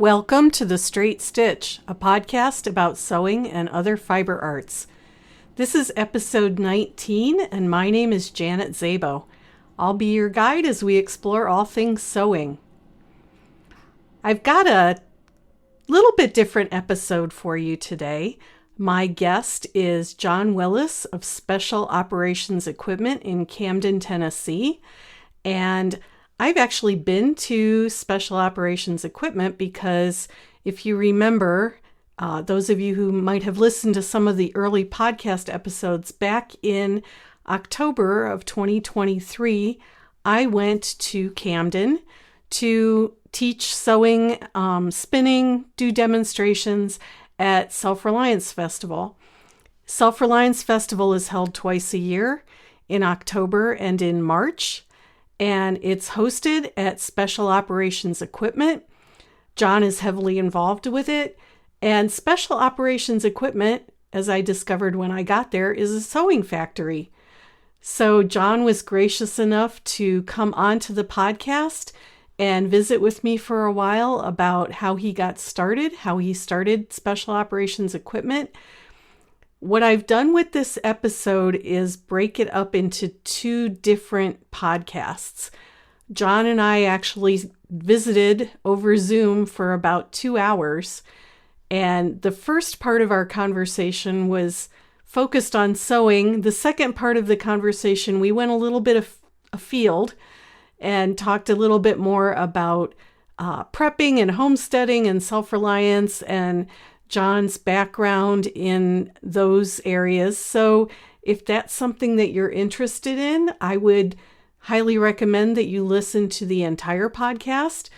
Welcome to The Straight Stitch, a podcast about sewing and other fiber arts. This is episode 19, and my name is Janet Zabo. I'll be your guide as we explore all things sewing. I've got a little bit different episode for you today. My guest is John Willis of Special Operations Equipment in Camden, Tennessee, and I've actually been to Special Operations Equipment because if you remember, those of you who might have listened to some of the early podcast episodes back in October of 2023, I went to Camden to teach sewing, spinning, do demonstrations at Self-Reliance Festival. Self-Reliance Festival is held twice a year, in October and in March. And it's hosted at Special Operations Equipment. John is heavily involved with it. And Special Operations Equipment, as I discovered when I got there, is a sewing factory. So John was gracious enough to come onto the podcast and visit with me for a while about how he got started, how he started Special Operations Equipment. What I've done with this episode is break it up into two different podcasts. John and I actually visited over Zoom for about 2 hours, and the first part of our conversation was focused on sewing. The second part of the conversation, we went a little bit afield and talked a little bit more about prepping and homesteading and self-reliance and John's background in those areas. So if that's something that you're interested in, I would highly recommend that you listen to the entire podcast.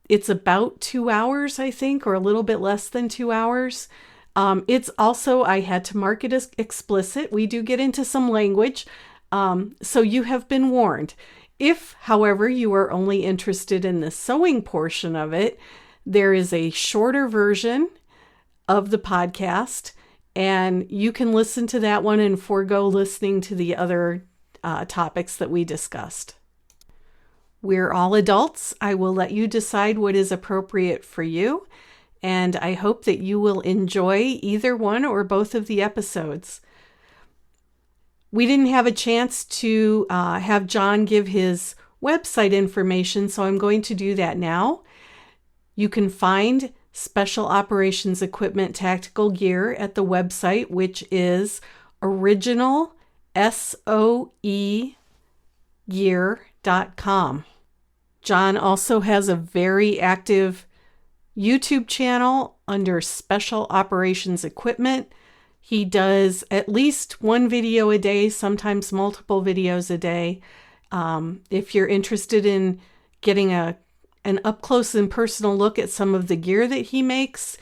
It's about 2 hours, I think, or a little bit less than 2 hours. It's also, I had to mark it as explicit. We do get into some language, so you have been warned. If, however, you are only interested in the sewing portion of it, there is a shorter version of the podcast, and you can listen to that one and forego listening to the other topics that we discussed. We're all adults. I will let you decide what is appropriate for you, and I hope that you will enjoy either one or both of the episodes. We didn't have a chance to have John give his website information, so I'm going to do that now. You can find Special Operations Equipment tactical gear at the website, which is originalsoegear.com. John also has a very active YouTube channel under Special Operations Equipment. He does at least one video a day, sometimes multiple videos a day. If you're interested in getting an up close and personal look at some of the gear that he makes,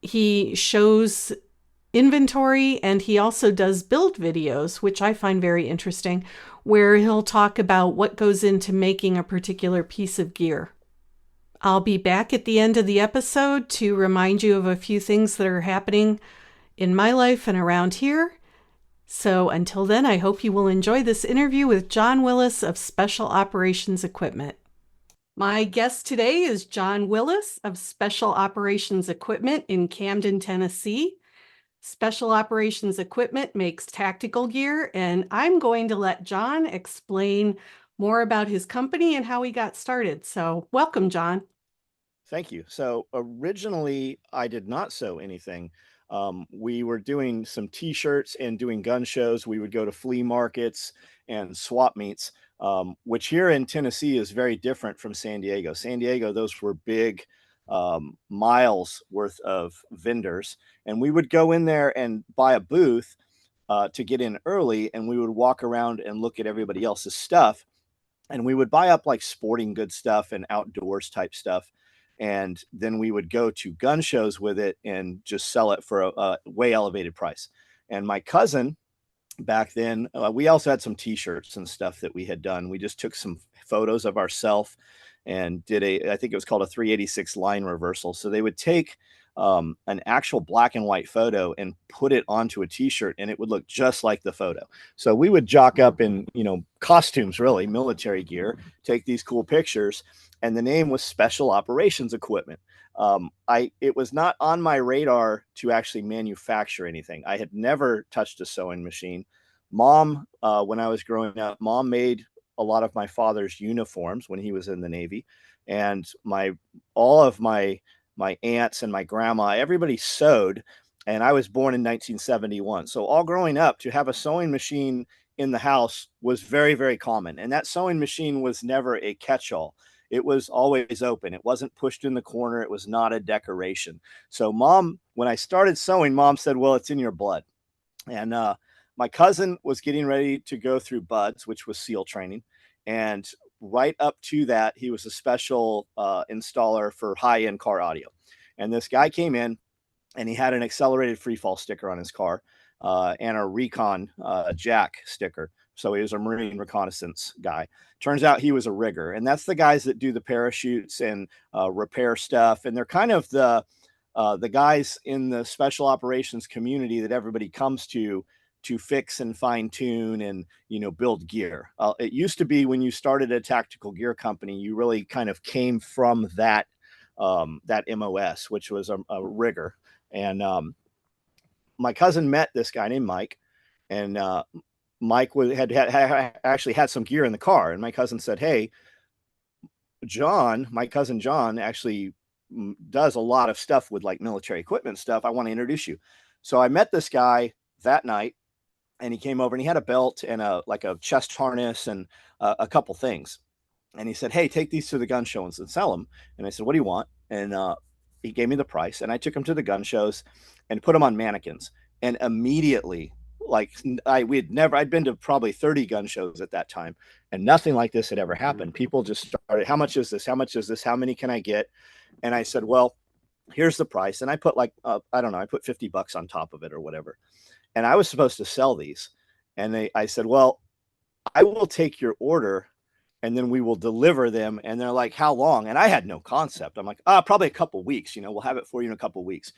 he shows inventory, and he also does build videos, which I find very interesting, where he'll talk about what goes into making a particular piece of gear. I'll be back at the end of the episode to remind you of a few things that are happening in my life and around here. So until then, I hope you will enjoy this interview with John Willis of Special Operations Equipment. My guest today is John Willis of Special Operations Equipment in Camden, Tennessee. Special Operations Equipment makes tactical gear, and I'm going to let John explain more about his company and how he got started. So welcome, John. Thank you. So originally, I did not sew anything. We were doing some t-shirts and doing gun shows. We would go to flea markets and swap meets, which here in Tennessee is very different from San Diego. San Diego, those were big miles worth of vendors. And we would go in there and buy a booth to get in early. And we would walk around and look at everybody else's stuff. And we would buy up like sporting goods stuff and outdoors type stuff. And then we would go to gun shows with it and just sell it for a way elevated price. And my cousin back then, we also had some t-shirts and stuff that we had done. We just took some photos of ourselves and did I think it was called a 386 line reversal. So they would take an actual black and white photo and put it onto a t-shirt, and it would look just like the photo. So we would jock up in, costumes, really military gear, take these cool pictures, and the name was Special Operations Equipment. It was not on my radar to actually manufacture anything. I had never touched a sewing machine. Mom, when I was growing up, mom made a lot of my father's uniforms when he was in the Navy, and all of my aunts and my grandma, everybody sewed. And I was born in 1971. So all growing up, to have a sewing machine in the house was very, very common. And that sewing machine was never a catch-all. It was always open. It wasn't pushed in the corner. It was not a decoration. So mom, when I started sewing, mom said, well, it's in your blood. And my cousin was getting ready to go through BUDS, which was SEAL training. And right up to that, he was a special installer for high-end car audio. And this guy came in, and he had an accelerated free fall sticker on his car and a recon jack sticker. So he was a Marine reconnaissance guy. Turns out he was a rigger. And that's the guys that do the parachutes and repair stuff. And they're kind of the guys in the special operations community that everybody comes to fix and fine tune and, build gear. It used to be when you started a tactical gear company, you really kind of came from that MOS, which was a rigger. And my cousin met this guy named Mike, and Mike had actually had some gear in the car. And my cousin said, hey, my cousin John actually does a lot of stuff with like military equipment stuff. I want to introduce you. So I met this guy that night, and he came over, and he had a belt and a chest harness and a couple things. And he said, hey, take these to the gun show and sell them. And I said, what do you want? And he gave me the price, and I took him to the gun shows and put them on mannequins. And immediately, I'd been to probably 30 gun shows at that time, and nothing like this had ever happened. People just started, how much is this? How much is this? How many can I get? And I said, well, here's the price. And I put I put $50 on top of it or whatever. And I was supposed to sell these. And I said, well, I will take your order, and then we will deliver them. And they're like, how long? And I had no concept. I'm like, probably a couple of weeks, we'll have it for you in a couple of weeks.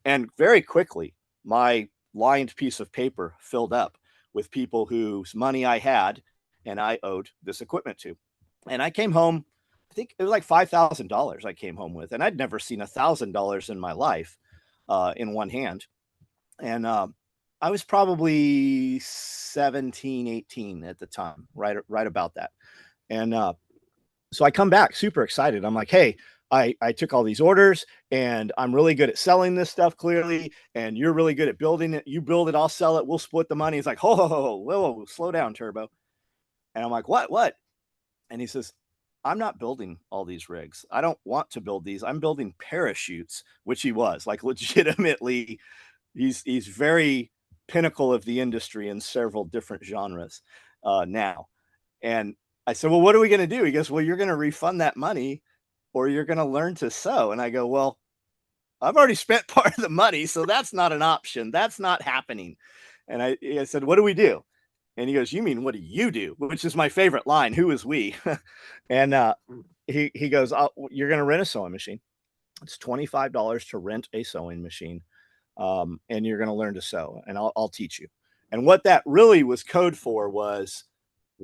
And very quickly, my lined piece of paper filled up with people whose money I had and I owed this equipment to. And I came home, I think it was like $5,000 I came home with. And I'd never seen $1,000 in my life in one hand. And I was probably 17, 18 at the time, right about that. And so I come back super excited. I'm like, hey, I took all these orders, and I'm really good at selling this stuff, clearly, and you're really good at building it. You build it, I'll sell it. We'll split the money. He's like, whoa, slow down, Turbo. And I'm like, what? And he says, I'm not building all these rigs. I don't want to build these. I'm building parachutes, which he was like legitimately. He's very pinnacle of the industry in several different genres now. And I said, well, what are we going to do? He goes, well, you're going to refund that money, or you're going to learn to sew. And I go, well, I've already spent part of the money, so that's not an option. That's not happening. And I said, what do we do? And he goes, you mean, what do you do? Which is my favorite line. Who is we? And he goes, you're going to rent a sewing machine. It's $25 to rent a sewing machine. And you're going to learn to sew, and I'll teach you. And what that really was code for was,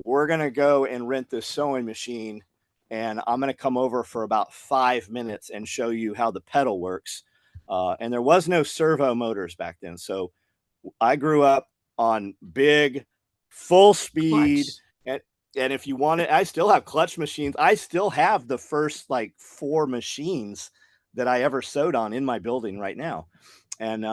we're going to go and rent this sewing machine, and I'm going to come over for about 5 minutes and show you how the pedal works. And there was no servo motors back then. So I grew up on big, full speed. And if you want it, I still have clutch machines. I still have the first 4 machines that I ever sewed on in my building right now. And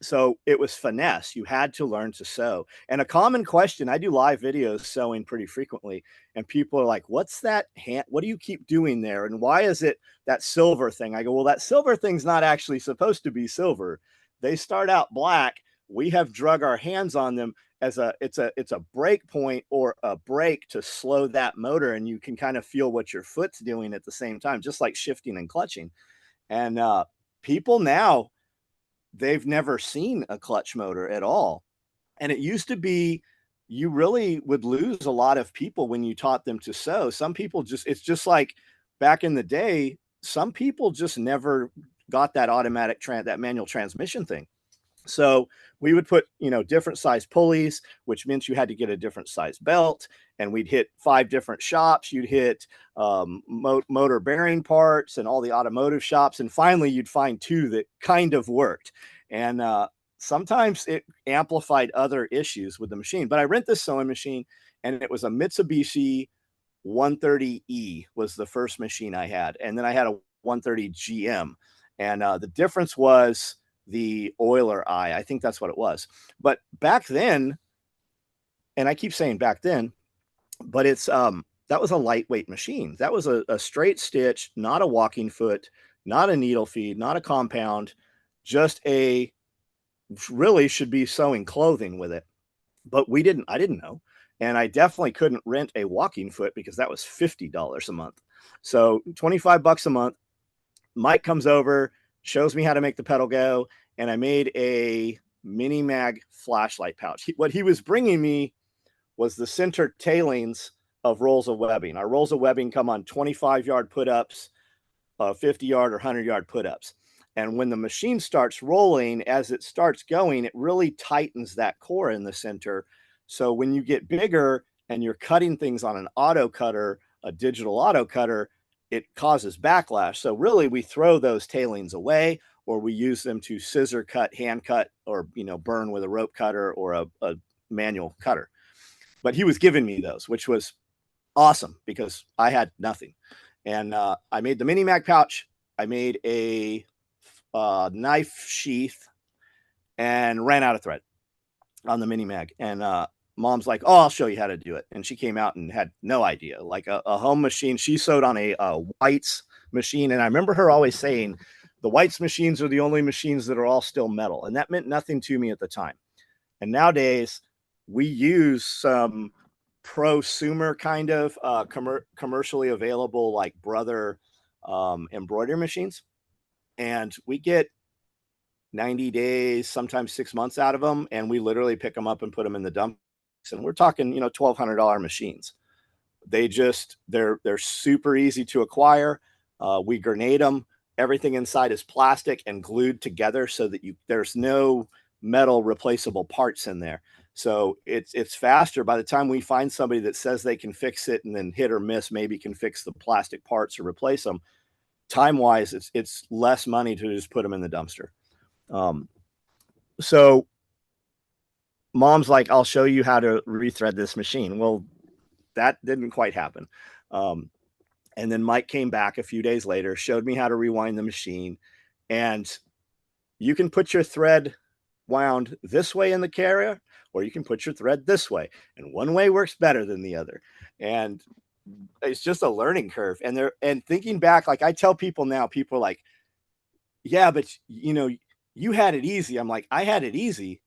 so it was finesse. You had to learn to sew. And a common question, I do live videos sewing pretty frequently, and people are like, what's that hand? What do you keep doing there? And why is it that silver thing? I go, well, that silver thing's not actually supposed to be silver. They start out black. We have drug our hands on them as it's a break point or a brake to slow that motor. And you can kind of feel what your foot's doing at the same time, just like shifting and clutching. And people now, they've never seen a clutch motor at all. And it used to be, you really would lose a lot of people when you taught them to sew. Some people it's just like back in the day, some people just never got that that manual transmission thing. So we would put, different size pulleys, which meant you had to get a different size belt. And we'd hit 5 different shops. You'd hit motor bearing parts and all the automotive shops. And finally, you'd find 2 that kind of worked. And sometimes it amplified other issues with the machine. But I rent this sewing machine, and it was a Mitsubishi 130E was the first machine I had. And then I had a 130 GM. And the difference was the oiler eye. I think that's what it was. But back then, and I keep saying back then, but it's that was a lightweight machine. That was a straight stitch, not a walking foot, not a needle feed, not a compound, just a really should be sewing clothing with it. But I didn't know. And I definitely couldn't rent a walking foot because that was $50 a month. So $25 a month. Mike comes over, shows me how to make the pedal go, and I made a mini mag flashlight pouch. What he was bringing me was the center tailings of rolls of webbing. Our rolls of webbing come on 25-yard put-ups, 50-yard or 100-yard put-ups. And when the machine starts rolling, as it starts going, it really tightens that core in the center. So when you get bigger and you're cutting things on an auto cutter, a digital auto cutter, it causes backlash. So really we throw those tailings away, or we use them to scissor cut, hand cut, or burn with a rope cutter or a manual cutter. But he was giving me those, which was awesome because I had nothing. And I made the mini mag pouch. I made a knife sheath and ran out of thread on the mini mag. And Mom's like, "Oh, I'll show you how to do it." And she came out and had no idea. Like a home machine. She sewed on a White's machine. And I remember her always saying, the White's machines are the only machines that are all still metal. And that meant nothing to me at the time. And nowadays we use some prosumer kind of commercially available, like Brother embroidery machines. And we get 90 days, sometimes 6 months out of them. And we literally pick them up and put them in the dump. And we're talking, $1,200 machines. They're super easy to acquire. We grenade them. Everything inside is plastic and glued together so that there's no metal replaceable parts in there. So it's faster. By the time we find somebody that says they can fix it and then hit or miss, maybe can fix the plastic parts or replace them, time wise, it's less money to just put them in the dumpster. So Mom's like, "I'll show you how to rethread this machine." Well, that didn't quite happen. And then Mike came back a few days later, showed me how to rewind the machine. And you can put your thread wound this way in the carrier, or you can put your thread this way. And one way works better than the other. And it's just a learning curve. And thinking back, like I tell people now, people are like, "Yeah, but you had it easy." I'm like, I had it easy.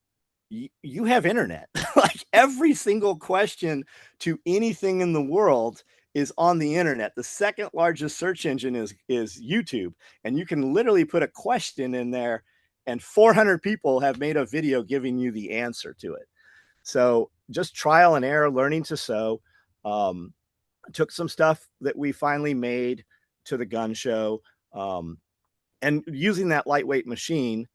You have internet. Like every single question to anything in the world is on the internet. The second largest search engine is YouTube. And you can literally put a question in there and 400 people have made a video giving you the answer to it. So just trial and error, learning to sew. Took some stuff that we finally made to the gun show. And using that lightweight machine,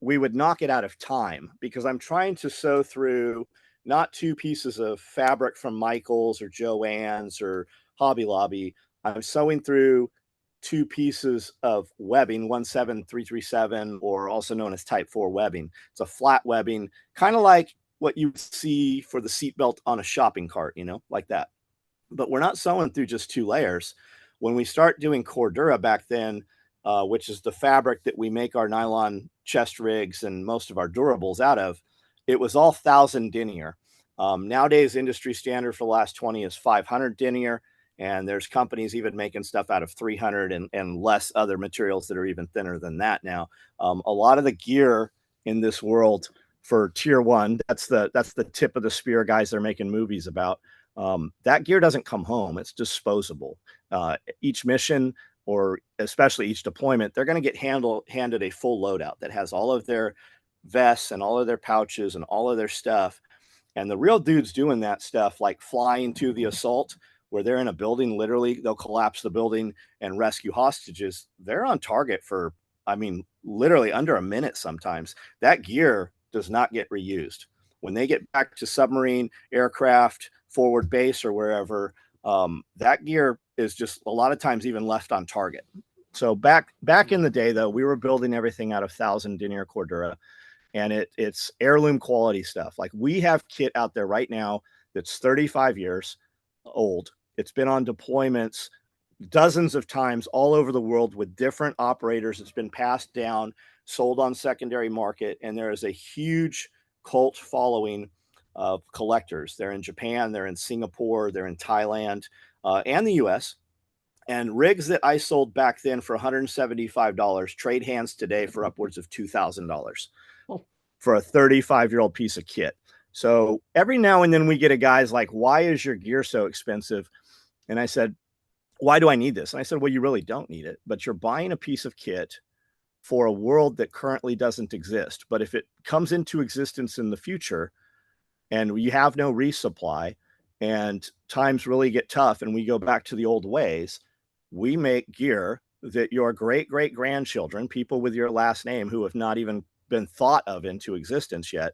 we would knock it out of time because I'm trying to sew through not 2 pieces of fabric from Michael's or Joann's or Hobby Lobby. I'm sewing through 2 pieces of webbing, 17337, or also known as type 4 webbing. It's a flat webbing, kind of like what you see for the seatbelt on a shopping cart, like that. But we're not sewing through just 2 layers. When we start doing Cordura back then, which is the fabric that we make our nylon chest rigs and most of our durables out of, it was all 1,000 denier. Nowadays, industry standard for the last 20 is 500 denier. And there's companies even making stuff out of 300 and less other materials that are even thinner than that now. A lot of the gear in this world for tier 1, that's the tip of the spear guys they're making movies about. That gear doesn't come home. It's disposable. Each mission, or especially each deployment, they're going to get handed a full loadout that has all of their vests and all of their pouches and all of their stuff. And the real dudes doing that stuff, like flying to the assault, where they're in a building, literally they'll collapse the building and rescue hostages. They're on target for I mean, literally under a minute sometimes. That gear does not get reused. When they get back to submarine, aircraft, forward base, or wherever, that gear is just a lot of times even left on target. So back in the day, though, we were building everything out of 1,000 denier Cordura, and it's heirloom quality stuff. Like, we have kit out there right now that's 35 years old. It's been on deployments dozens of times all over the world with different operators. It's been passed down, sold on secondary market, and there is a huge cult following of collectors. They're in Japan, they're in Singapore, they're in Thailand, and the US. And rigs that I sold back then for $175 trade hands today for upwards of $2,000 for a 35-year-old piece of kit. So every now and then we get a guy's like, why is your gear so expensive? And I said, why do I need this? And I said, well, you really don't need it, but you're buying a piece of kit for a world that currently doesn't exist. But if it comes into existence in the future and you have no resupply and times really get tough and we go back to the old ways, we make gear that your great great grandchildren, people with your last name who have not even been thought of into existence yet,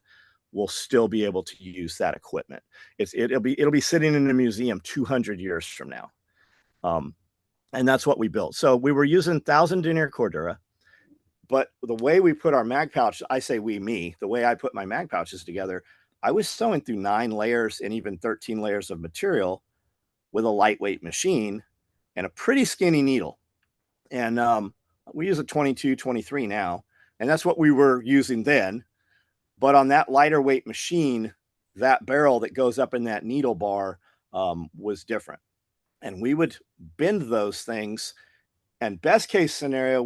will still be able to use that equipment. It'll be sitting in a museum 200 years from now. And that's what we built. So we were using 1,000 denier Cordura, but the way we put our mag pouch, I say the way I put my mag pouches together, I was sewing through 9 layers and even 13 layers of material with a lightweight machine and a pretty skinny needle. And we use a 22, 23 now, and that's what we were using then. But on that lighter weight machine, that barrel that goes up in that needle bar was different. And we would bend those things. And best case scenario,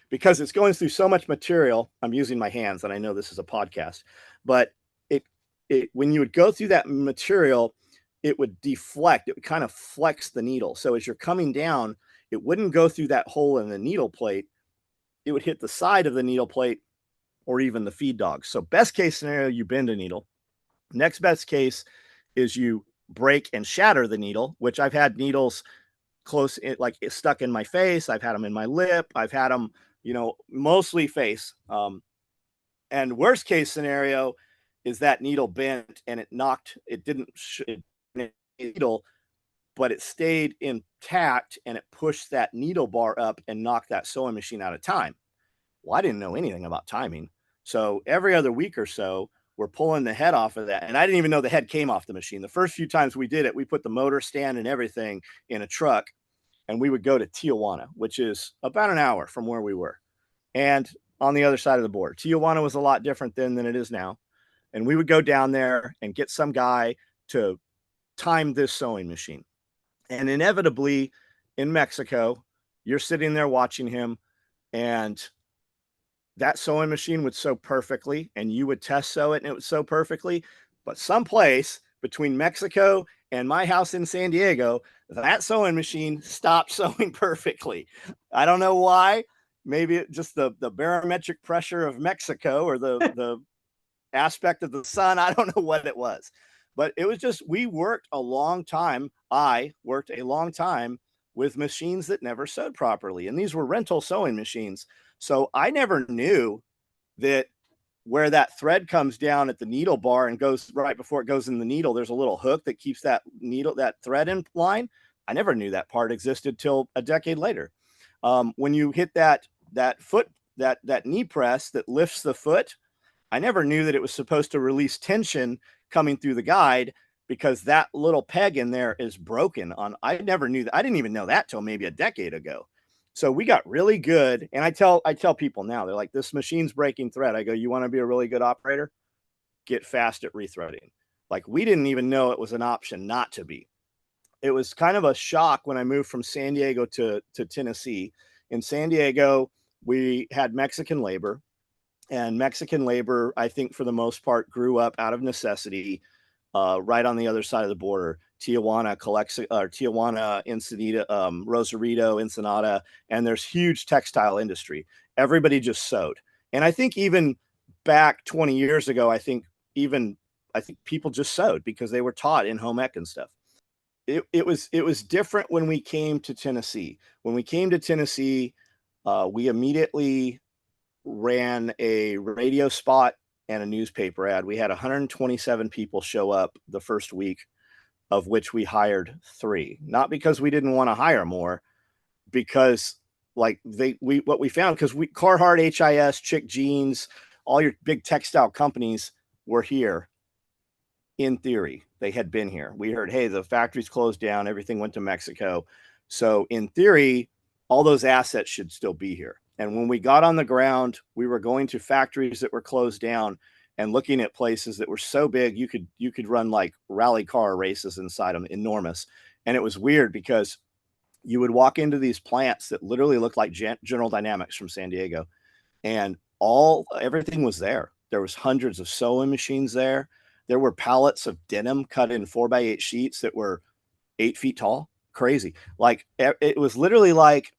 because it's going through so much material, I'm using my hands, and I know this is a podcast, but when you would go through that material, it would deflect. It would kind of flex the needle. So as you're coming down, it wouldn't go through that hole in the needle plate. It would hit the side of the needle plate or even the feed dog. So best case scenario, you bend a needle. Next best case is you break and shatter the needle, which I've had needles like stuck in my face. I've had them in my lip. I've had them, mostly face. And worst case scenario is that needle bent and it didn't needle, but it stayed intact and it pushed that needle bar up and knocked that sewing machine out of time. Well, I didn't know anything about timing. So every other week or so, we're pulling the head off of that. And I didn't even know the head came off the machine. The first few times we did it, we put the motor stand and everything in a truck, and we would go to Tijuana, which is about an hour from where we were, and on the other side of the border. Tijuana was a lot different then than it is now. And we would go down there and get some guy to time this sewing machine. And inevitably in Mexico, you're sitting there watching him, and that sewing machine would sew perfectly, and you would test sew it and it would sew perfectly. But someplace between Mexico and my house in San Diego, that sewing machine stopped sewing perfectly. I don't know why. Maybe it just the barometric pressure of Mexico or the aspect of the sun. I don't know what it was, but it was just, we worked a long time. I worked a long time with machines that never sewed properly. And these were rental sewing machines. So I never knew that where that thread comes down at the needle bar and goes right before it goes in the needle, there's a little hook that keeps that thread in line. I never knew that part existed till a decade later. When you hit that foot, that knee press that lifts the foot, I never knew that it was supposed to release tension coming through the guide, because that little peg in there is broken. I never knew that. I didn't even know that till maybe a decade ago. So we got really good. And I tell people now, they're like, this machine's breaking thread. I go, you want to be a really good operator? Get fast at rethreading. Like, we didn't even know it was an option not to be. It was kind of a shock when I moved from San Diego to Tennessee. In San Diego, we had Mexican labor, and Mexican labor, I think for the most part, grew up out of necessity, right on the other side of the border. Tijuana, Ensenada, Rosarito, Ensenada, and there's huge textile industry. Everybody just sewed. And I think even back 20 years ago, I think people just sewed because they were taught in home ec and stuff. It was different when we came to Tennessee. When we came to Tennessee, We immediately ran a radio spot and a newspaper ad. We had 127 people show up the first week, of which we hired 3. Not because we didn't want to hire more, because like what we found, because we Carhartt, HIS, Chick Jeans, all your big textile companies were here. In theory, they had been here. We heard, hey, the factory's closed down, everything went to Mexico. So in theory, all those assets should still be here. And when we got on the ground, we were going to factories that were closed down and looking at places that were so big you could run like rally car races inside them, enormous. And it was weird because you would walk into these plants that literally looked like General Dynamics from San Diego, and everything was there. There was hundreds of sewing machines there. There were pallets of denim cut in 4x8 sheets that were 8 feet tall. Crazy. Like it was literally like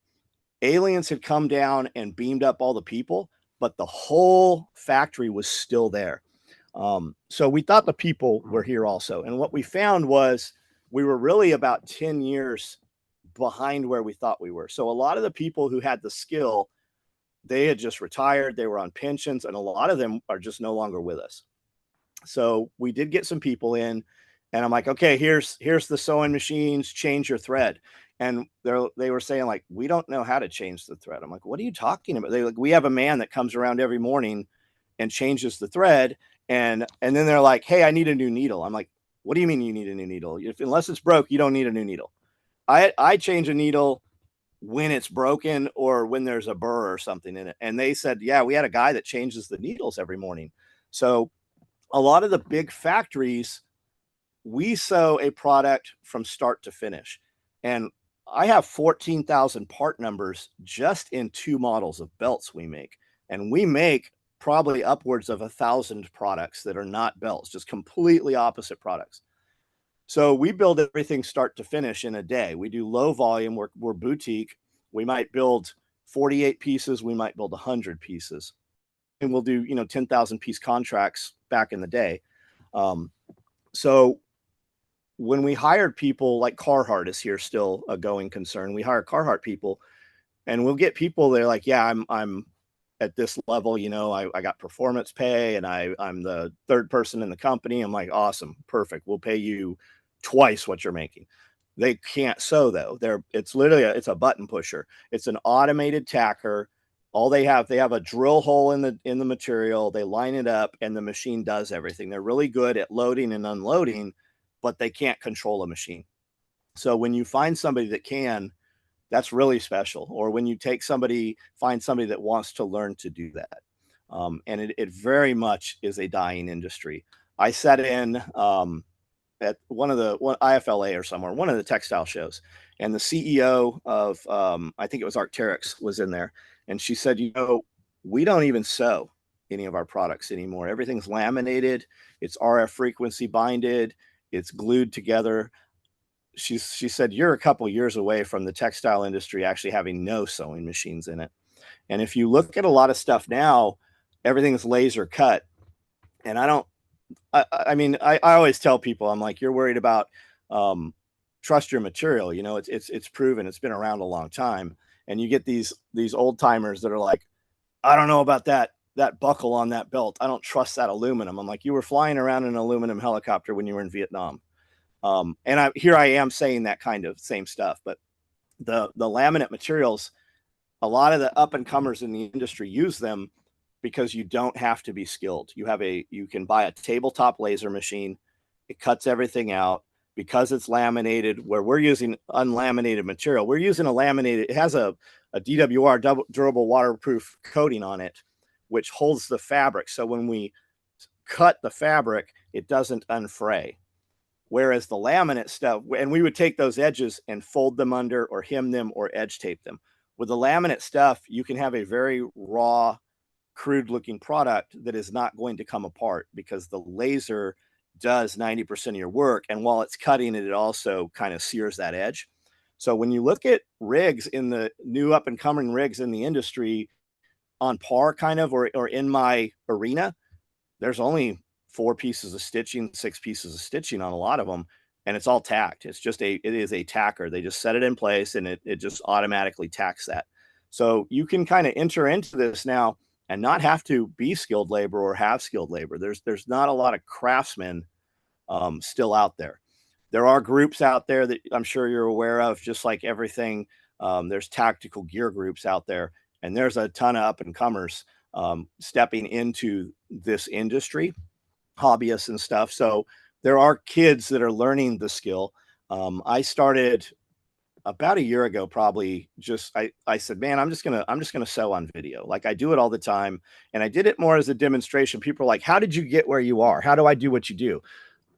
aliens had come down and beamed up all the people, but the whole factory was still there. So we thought the people were here also. And what we found was we were really about 10 years behind where we thought we were. So a lot of the people who had the skill, they had just retired, they were on pensions, and a lot of them are just no longer with us. So we did get some people in, and I'm like, okay, here's the sewing machines, change your thread. And they were saying like, we don't know how to change the thread. I'm like, what are you talking about? They like, we have a man that comes around every morning and changes the thread. And then they're like, hey, I need a new needle. I'm like, what do you mean you need a new needle? Unless it's broke, you don't need a new needle. I change a needle when it's broken or when there's a burr or something in it. And they said, yeah, we had a guy that changes the needles every morning. So a lot of the big factories, we sew a product from start to finish. And I have 14,000 part numbers just in 2 models of belts we make. And we make probably upwards of 1,000 products that are not belts, just completely opposite products. So we build everything start to finish in a day. We do low volume. We're boutique. We might build 48 pieces. We might build 100 pieces. And we'll do, 10,000 piece contracts back in the day. So when we hired people, like Carhartt is here still a going concern. We hire Carhartt people, and we'll get people, they're like, yeah, I'm at this level, I got performance pay, and I'm the 3rd person in the company. I'm like, awesome, perfect. We'll pay you twice what you're making. They can't sew though. It's literally it's a button pusher. It's an automated tacker. All they have a drill hole in the material. They line it up, and the machine does everything. They're really good at loading and unloading, but they can't control a machine. So when you find somebody that can, that's really special. Or when you find somebody that wants to learn to do that. And it very much is a dying industry. I sat in at one IFLA or somewhere, one of the textile shows, and the CEO of, I think it was Arc'teryx, was in there. And she said, we don't even sew any of our products anymore. Everything's laminated. It's RF frequency binded. It's glued together. She said, you're a couple years away from the textile industry actually having no sewing machines in it. And if you look at a lot of stuff now, everything's laser cut. And I always tell people, I'm like, you're worried about trust your material. It's proven, it's been around a long time. And you get these old timers that are like, I don't know about that buckle on that belt. I don't trust that aluminum. I'm like, you were flying around in an aluminum helicopter when you were in Vietnam. And here I am saying that kind of same stuff, but the laminate materials, a lot of the up and comers in the industry use them because you don't have to be skilled. You can buy a tabletop laser machine. It cuts everything out because it's laminated, where we're using unlaminated material. We're using it has a DWR, durable waterproof coating on it, which holds the fabric. So when we cut the fabric, it doesn't unfray. Whereas the laminate stuff, and we would take those edges and fold them under or hem them or edge tape them. With the laminate stuff, you can have a very raw, crude looking product that is not going to come apart because the laser does 90% of your work. And while it's cutting it, it also kind of sears that edge. So when you look at rigs, in the new up and coming rigs in the industry, on par kind of, or in my arena, there's only 4 pieces of stitching, 6 pieces of stitching on a lot of them. And it's all tacked. It is a tacker. They just set it in place and it just automatically tacks that. So you can kind of enter into this now and not have to be skilled labor or have skilled labor. There's not a lot of craftsmen still out there. There are groups out there that I'm sure you're aware of, just like everything. There's tactical gear groups out there, and there's a ton of up and comers stepping into this industry, hobbyists and stuff. So there are kids that are learning the skill. I started about a year ago, probably. I said, man, I'm just gonna sew on video. Like I do it all the time, and I did it more as a demonstration. People are like, how did you get where you are? How do I do what you do?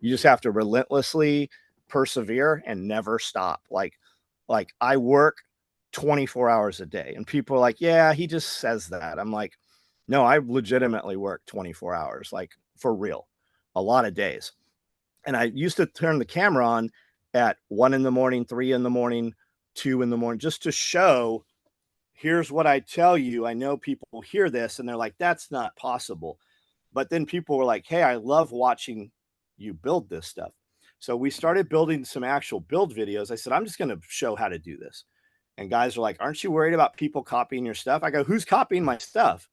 You just have to relentlessly persevere and never stop. Like I work 24 hours a day, and people are like, yeah, he just says that. I'm like, no, I legitimately work 24 hours, like for real, a lot of days. And I used to turn the camera on at 1 in the morning, 3 in the morning, 2 in the morning, just to show, here's what I tell you. I know people hear this and they're like, that's not possible. But then people were like, hey, I love watching you build this stuff. So we started building some actual build videos. I said, I'm just going to show how to do this. And guys are like, aren't you worried about people copying your stuff? I go, who's copying my stuff?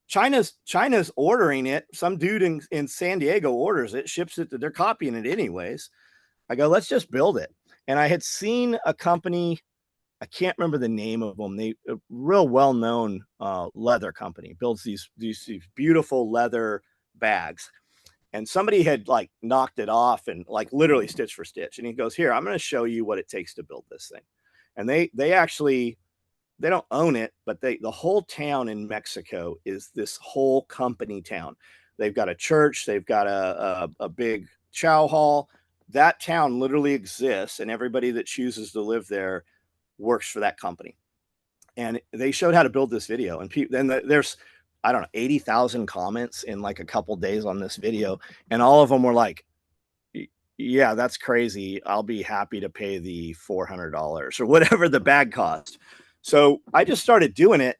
China's ordering it. Some dude in San Diego orders it, ships it. They're copying it anyways. I go, let's just build it. And I had seen a company, I can't remember the name of them. They a real well-known leather company builds these beautiful leather bags. And somebody had like knocked it off and like literally stitch for stitch. And he goes, here, I'm going to show you what it takes to build this thing. And they actually, they don't own it, but the whole town in Mexico is this whole company town. They've got a church, they've got a big chow hall. That town literally exists, and everybody that chooses to live there works for that company. And they showed how to build this video, and then there's, I don't know, 80,000 comments in like a couple days on this video, and all of them were like, yeah, that's crazy. I'll be happy to pay the $400 or whatever the bag cost. So I just started doing it,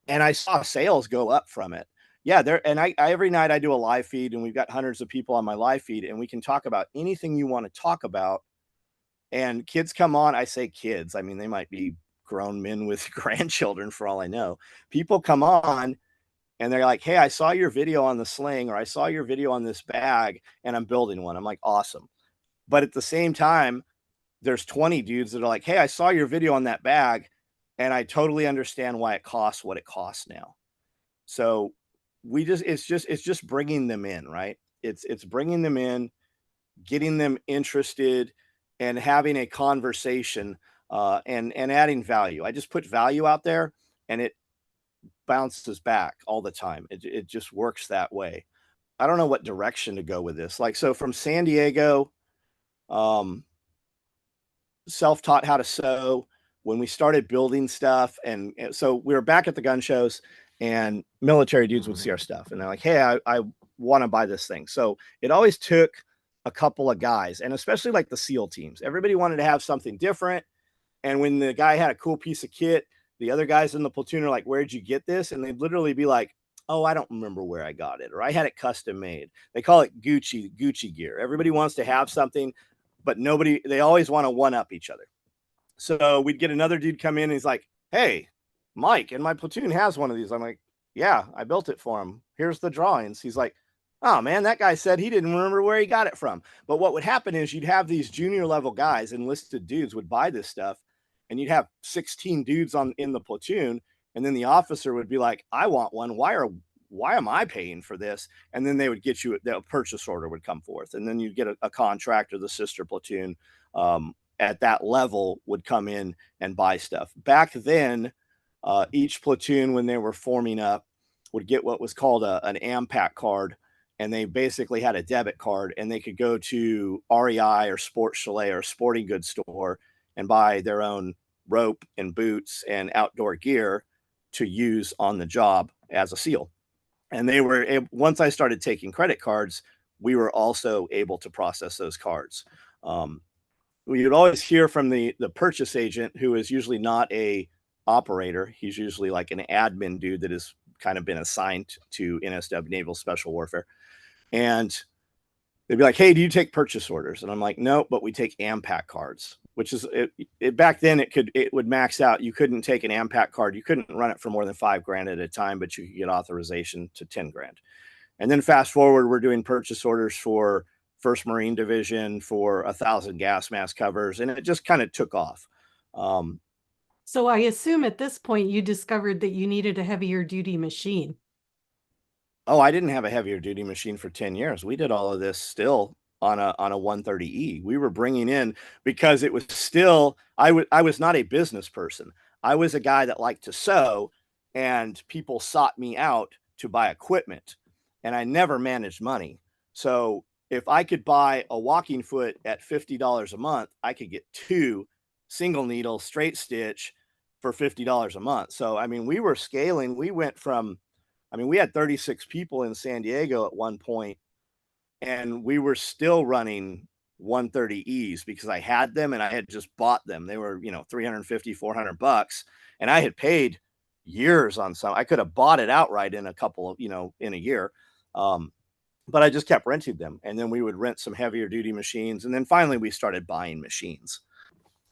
and I saw sales go up from it. Yeah, there, and I every night I do a live feed, and we've got hundreds of people on my live feed, and we can talk about anything you want to talk about. And kids come on. I say kids, I mean they might be grown men with grandchildren for all I know. People come on and they're like, hey, I saw your video on the sling, or I saw your video on this bag, and I'm building one. I'm like, awesome. But at the same time, there's 20 dudes that are like, hey, I saw your video on that bag, and I totally understand why it costs what it costs now. So it's just bringing them in, right? It's bringing them in, getting them interested, and having a conversation, and adding value. I just put value out there, and it bounces back all the time. It just works that way. I don't know what direction to go with this. Like, so from San Diego, um, self-taught how to sew. When we started building stuff, and so we were back at the gun shows, and military dudes would see our stuff, and they're like, hey, I want to buy this thing. So it always took a couple of guys, and especially like the SEAL teams. Everybody wanted to have something different. And when the guy had a cool piece of kit, the other guys in the platoon are like, where'd you get this? And they'd literally be like, oh, I don't remember where I got it, or I had it custom made. They call it Gucci gear. Everybody wants to have something, but they always want to one up each other. So we'd get another dude come in, and he's like, hey, Mike, and my platoon has one of these. I'm like, yeah, I built it for him. Here's the drawings. He's like, oh man, that guy said he didn't remember where he got it from. But what would happen is you'd have these junior level guys, enlisted dudes, would buy this stuff, and you'd have 16 dudes in the platoon, and then the officer would be like, I want one. Why am I paying for this? And then they would get you, the purchase order would come forth, and then you'd get a contract, or the sister platoon at that level would come in and buy stuff. Back then, each platoon, when they were forming up, would get what was called an AMPAC card, and they basically had a debit card, and they could go to REI or Sports Chalet or sporting goods store and buy their own rope and boots and outdoor gear to use on the job as a SEAL. And they were able, once I started taking credit cards, we were also able to process those cards. We would always hear from the purchase agent, who is usually not a operator. He's usually like an admin dude that has kind of been assigned to NSW, Naval Special Warfare. And they'd be like, hey, do you take purchase orders? And I'm like, no, but we take AMPAC cards. which is back then it would max out. You couldn't take an AMPAC card. You couldn't run it for more than $5,000 at a time, but you could get authorization to $10,000. And then fast forward, we're doing purchase orders for First Marine Division for 1,000 gas mask covers, and it just kind of took off. So I assume at this point you discovered that you needed a heavier duty machine. Oh, I didn't have a heavier duty machine for 10 years. We did all of this still on a 130E. We were bringing in, because it was still, I was not a business person. I was a guy that liked to sew, and people sought me out to buy equipment, and I never managed money. So if I could buy a walking foot at $50 a month, I could get 2 single needle straight stitch for $50 a month. So, I mean, we were scaling. We went from, I mean, we had 36 people in San Diego at one point, and we were still running 130Es because I had them and I had just bought them. They were, you know, 350, $400, and I had paid years on some. I could have bought it outright in a couple of, you know, in a year. But I just kept renting them. And then we would rent some heavier duty machines. And then finally we started buying machines.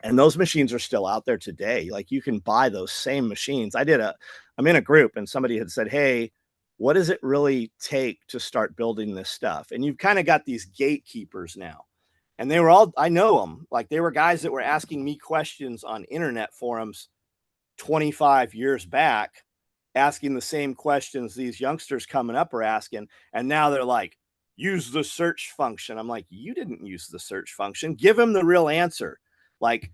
And those machines are still out there today. Like, you can buy those same machines. I'm in a group, and somebody had said, hey, what does it really take to start building this stuff? And you've kind of got these gatekeepers now. And they were all, I know them, like they were guys that were asking me questions on internet forums 25 years back, asking the same questions these youngsters coming up are asking. And now they're like, use the search function. I'm like, you didn't use the search function. Give them the real answer. Like,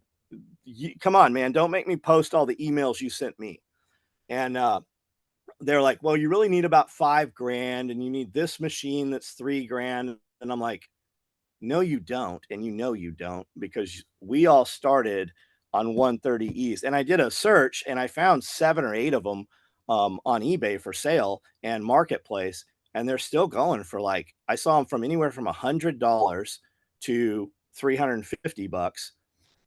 come on, man, don't make me post all the emails you sent me. And they're like, well, you really need about $5,000, and you need this machine that's $3,000. And I'm like, no, you don't. And you know you don't, because we all started on 130Es. And I did a search, and I found 7 or 8 of them on eBay for sale and Marketplace. And they're still going for, like, I saw them from anywhere from $100 to $350.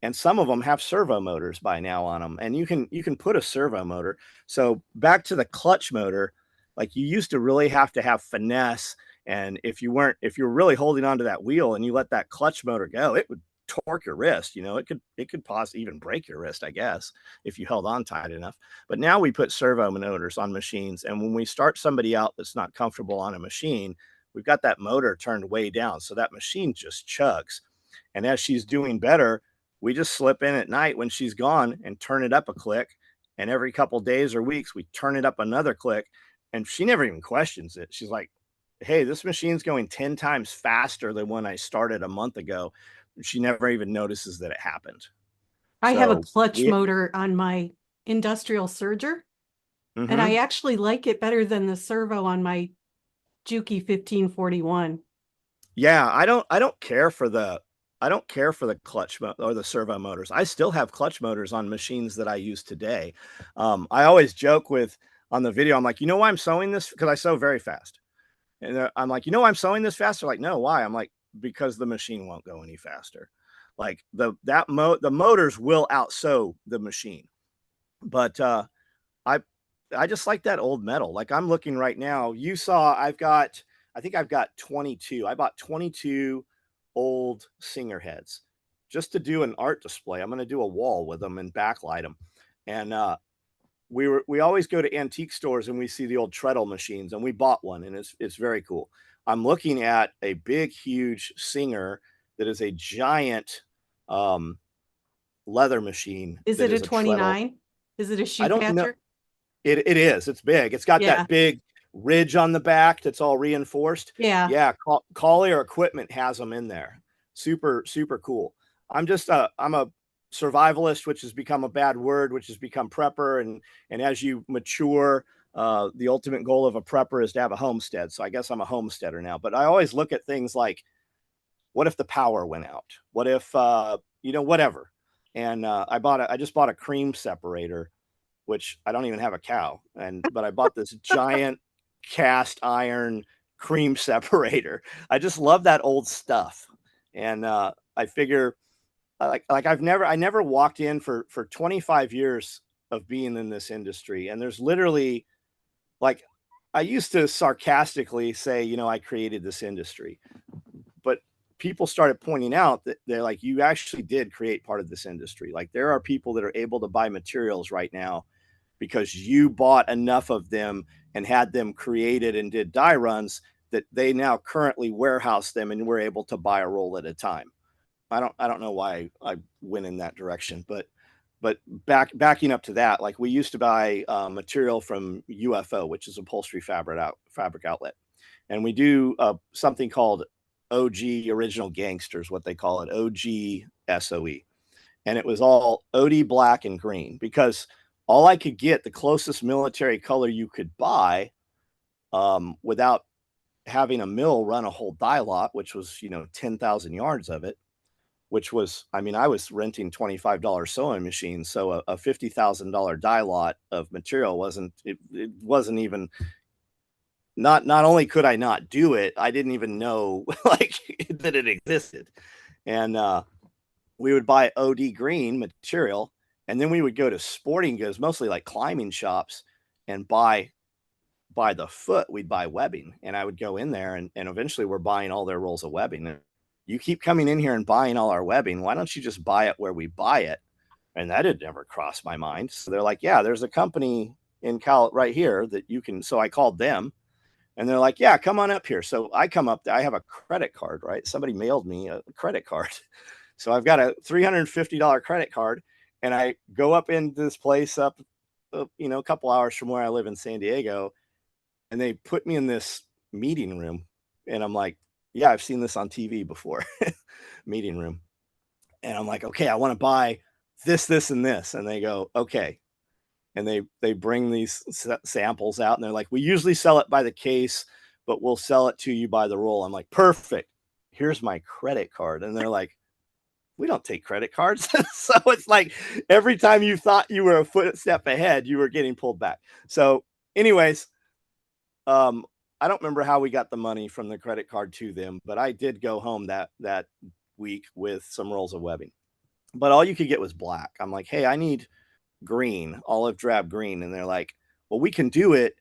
And some of them have servo motors by now on them, and you can put a servo motor. So back to the clutch motor, like, you used to really have to have finesse. And if you were really holding onto that wheel and you let that clutch motor go, it would torque your wrist. You know, it could possibly even break your wrist, I guess, if you held on tight enough. But now we put servo motors on machines, and when we start somebody out that's not comfortable on a machine, we've got that motor turned way down, so that machine just chugs. And as she's doing better, we just slip in at night when she's gone and turn it up a click. And every couple days or weeks, we turn it up another click. And she never even questions it. She's like, hey, this machine's going 10 times faster than when I started a month ago. She never even notices that it happened. I have a So clutch motor on my industrial serger, and I actually like it better than the servo on my Juki 1541. Yeah, I don't care for the clutch or the servo motors. I still have clutch motors on machines that I use today. I always joke with on the video, I'm like, you know why I'm sewing this? Because I sew very fast. And I'm like, you know why I'm sewing this fast? They're like, no, why? I'm like, because the machine won't go any faster. Like, the motors will out sew the machine. But I just like that old metal. Like, I'm looking right now. You saw I think I've got 22. I bought 22 old Singer heads just to do an art display. I'm going to do a wall with them and backlight them. And we always go to antique stores and we see the old treadle machines, and we bought one, and it's very cool. I'm looking at a big, huge Singer that is a giant leather machine. Is it a 29? Is it a shoe I don't know. catcher? It is. It's big. It's got that big ridge on the back that's all reinforced. Yeah. Collier Equipment has them in there. Super, super cool. I'm a survivalist, which has become a bad word, which has become prepper. And as you mature, the ultimate goal of a prepper is to have a homestead. So I guess I'm a homesteader now. But I always look at things like, what if the power went out? What if, whatever. And I just bought a cream separator, which I don't even have a cow. But I bought this giant cast iron cream separator. I just love that old stuff. And I figure, I never walked in for 25 years of being in this industry. And there's literally, like, I used to sarcastically say, I created this industry, but people started pointing out that they're like, you actually did create part of this industry. Like there are people that are able to buy materials right now because you bought enough of them and had them created and did die runs that they now currently warehouse them and we're able to buy a roll at a time. I don't know why I went in that direction, but backing up to that, like we used to buy material from UFO, which is upholstery fabric outlet, and we do something called OG Original Gangsters, what they call it, OG SOE, and it was all OD black and green because all I could get the closest military color you could buy without having a mill run a whole die lot, which was 10,000 yards of it, which was, I mean, I was renting $25 sewing machines. So a $50,000 die lot of material it wasn't even, not only could I not do it, I didn't even know like that it existed. And we would buy OD green material, and then we would go to sporting goods, mostly like climbing shops, and buy by the foot. We'd buy webbing, and I would go in there, and eventually we're buying all their rolls of webbing. And you keep coming in here and buying all our webbing. Why don't you just buy it where we buy it? And that had never crossed my mind. So they're like, yeah, there's a company in Cal right here that you can. So I called them, and they're like, yeah, come on up here. So I come up, I have a credit card, right? Somebody mailed me a credit card. So I've got a $350 credit card, and I go up into this place up, a couple hours from where I live in San Diego, and they put me in this meeting room, and I'm like, yeah, I've seen this on TV before. Meeting room. And I'm like, okay, I want to buy this, and this. And they go, okay. And they bring these samples out, and they're like, we usually sell it by the case, but we'll sell it to you by the roll. I'm like, perfect. Here's my credit card. And they're like, we don't take credit cards. So it's like every time you thought you were a footstep ahead, you were getting pulled back. So anyways, I don't remember how we got the money from the credit card to them, but I did go home that week with some rolls of webbing. But all you could get was black. I'm like, hey, I need green, olive drab green. And they're like, well, we can do it,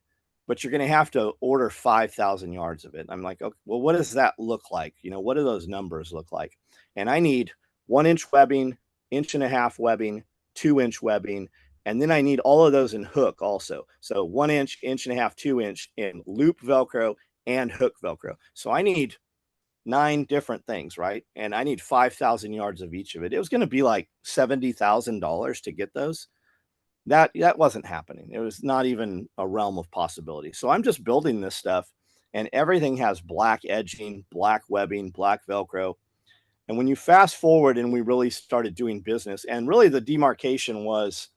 but you're going to have to order 5,000 yards of it. I'm like, okay, well, what does that look like? What do those numbers look like? And I need 1-inch webbing, 1.5-inch webbing, 2-inch webbing. And then I need all of those in hook also. So 1-inch, 1.5-inch, 2-inch in loop Velcro and hook Velcro. So I need 9 different things, right? And I need 5,000 yards of each of it. It was going to be like $70,000 to get those. That wasn't happening. It was not even a realm of possibility. So I'm just building this stuff, and everything has black edging, black webbing, black Velcro. And when you fast forward and we really started doing business, and really the demarcation was,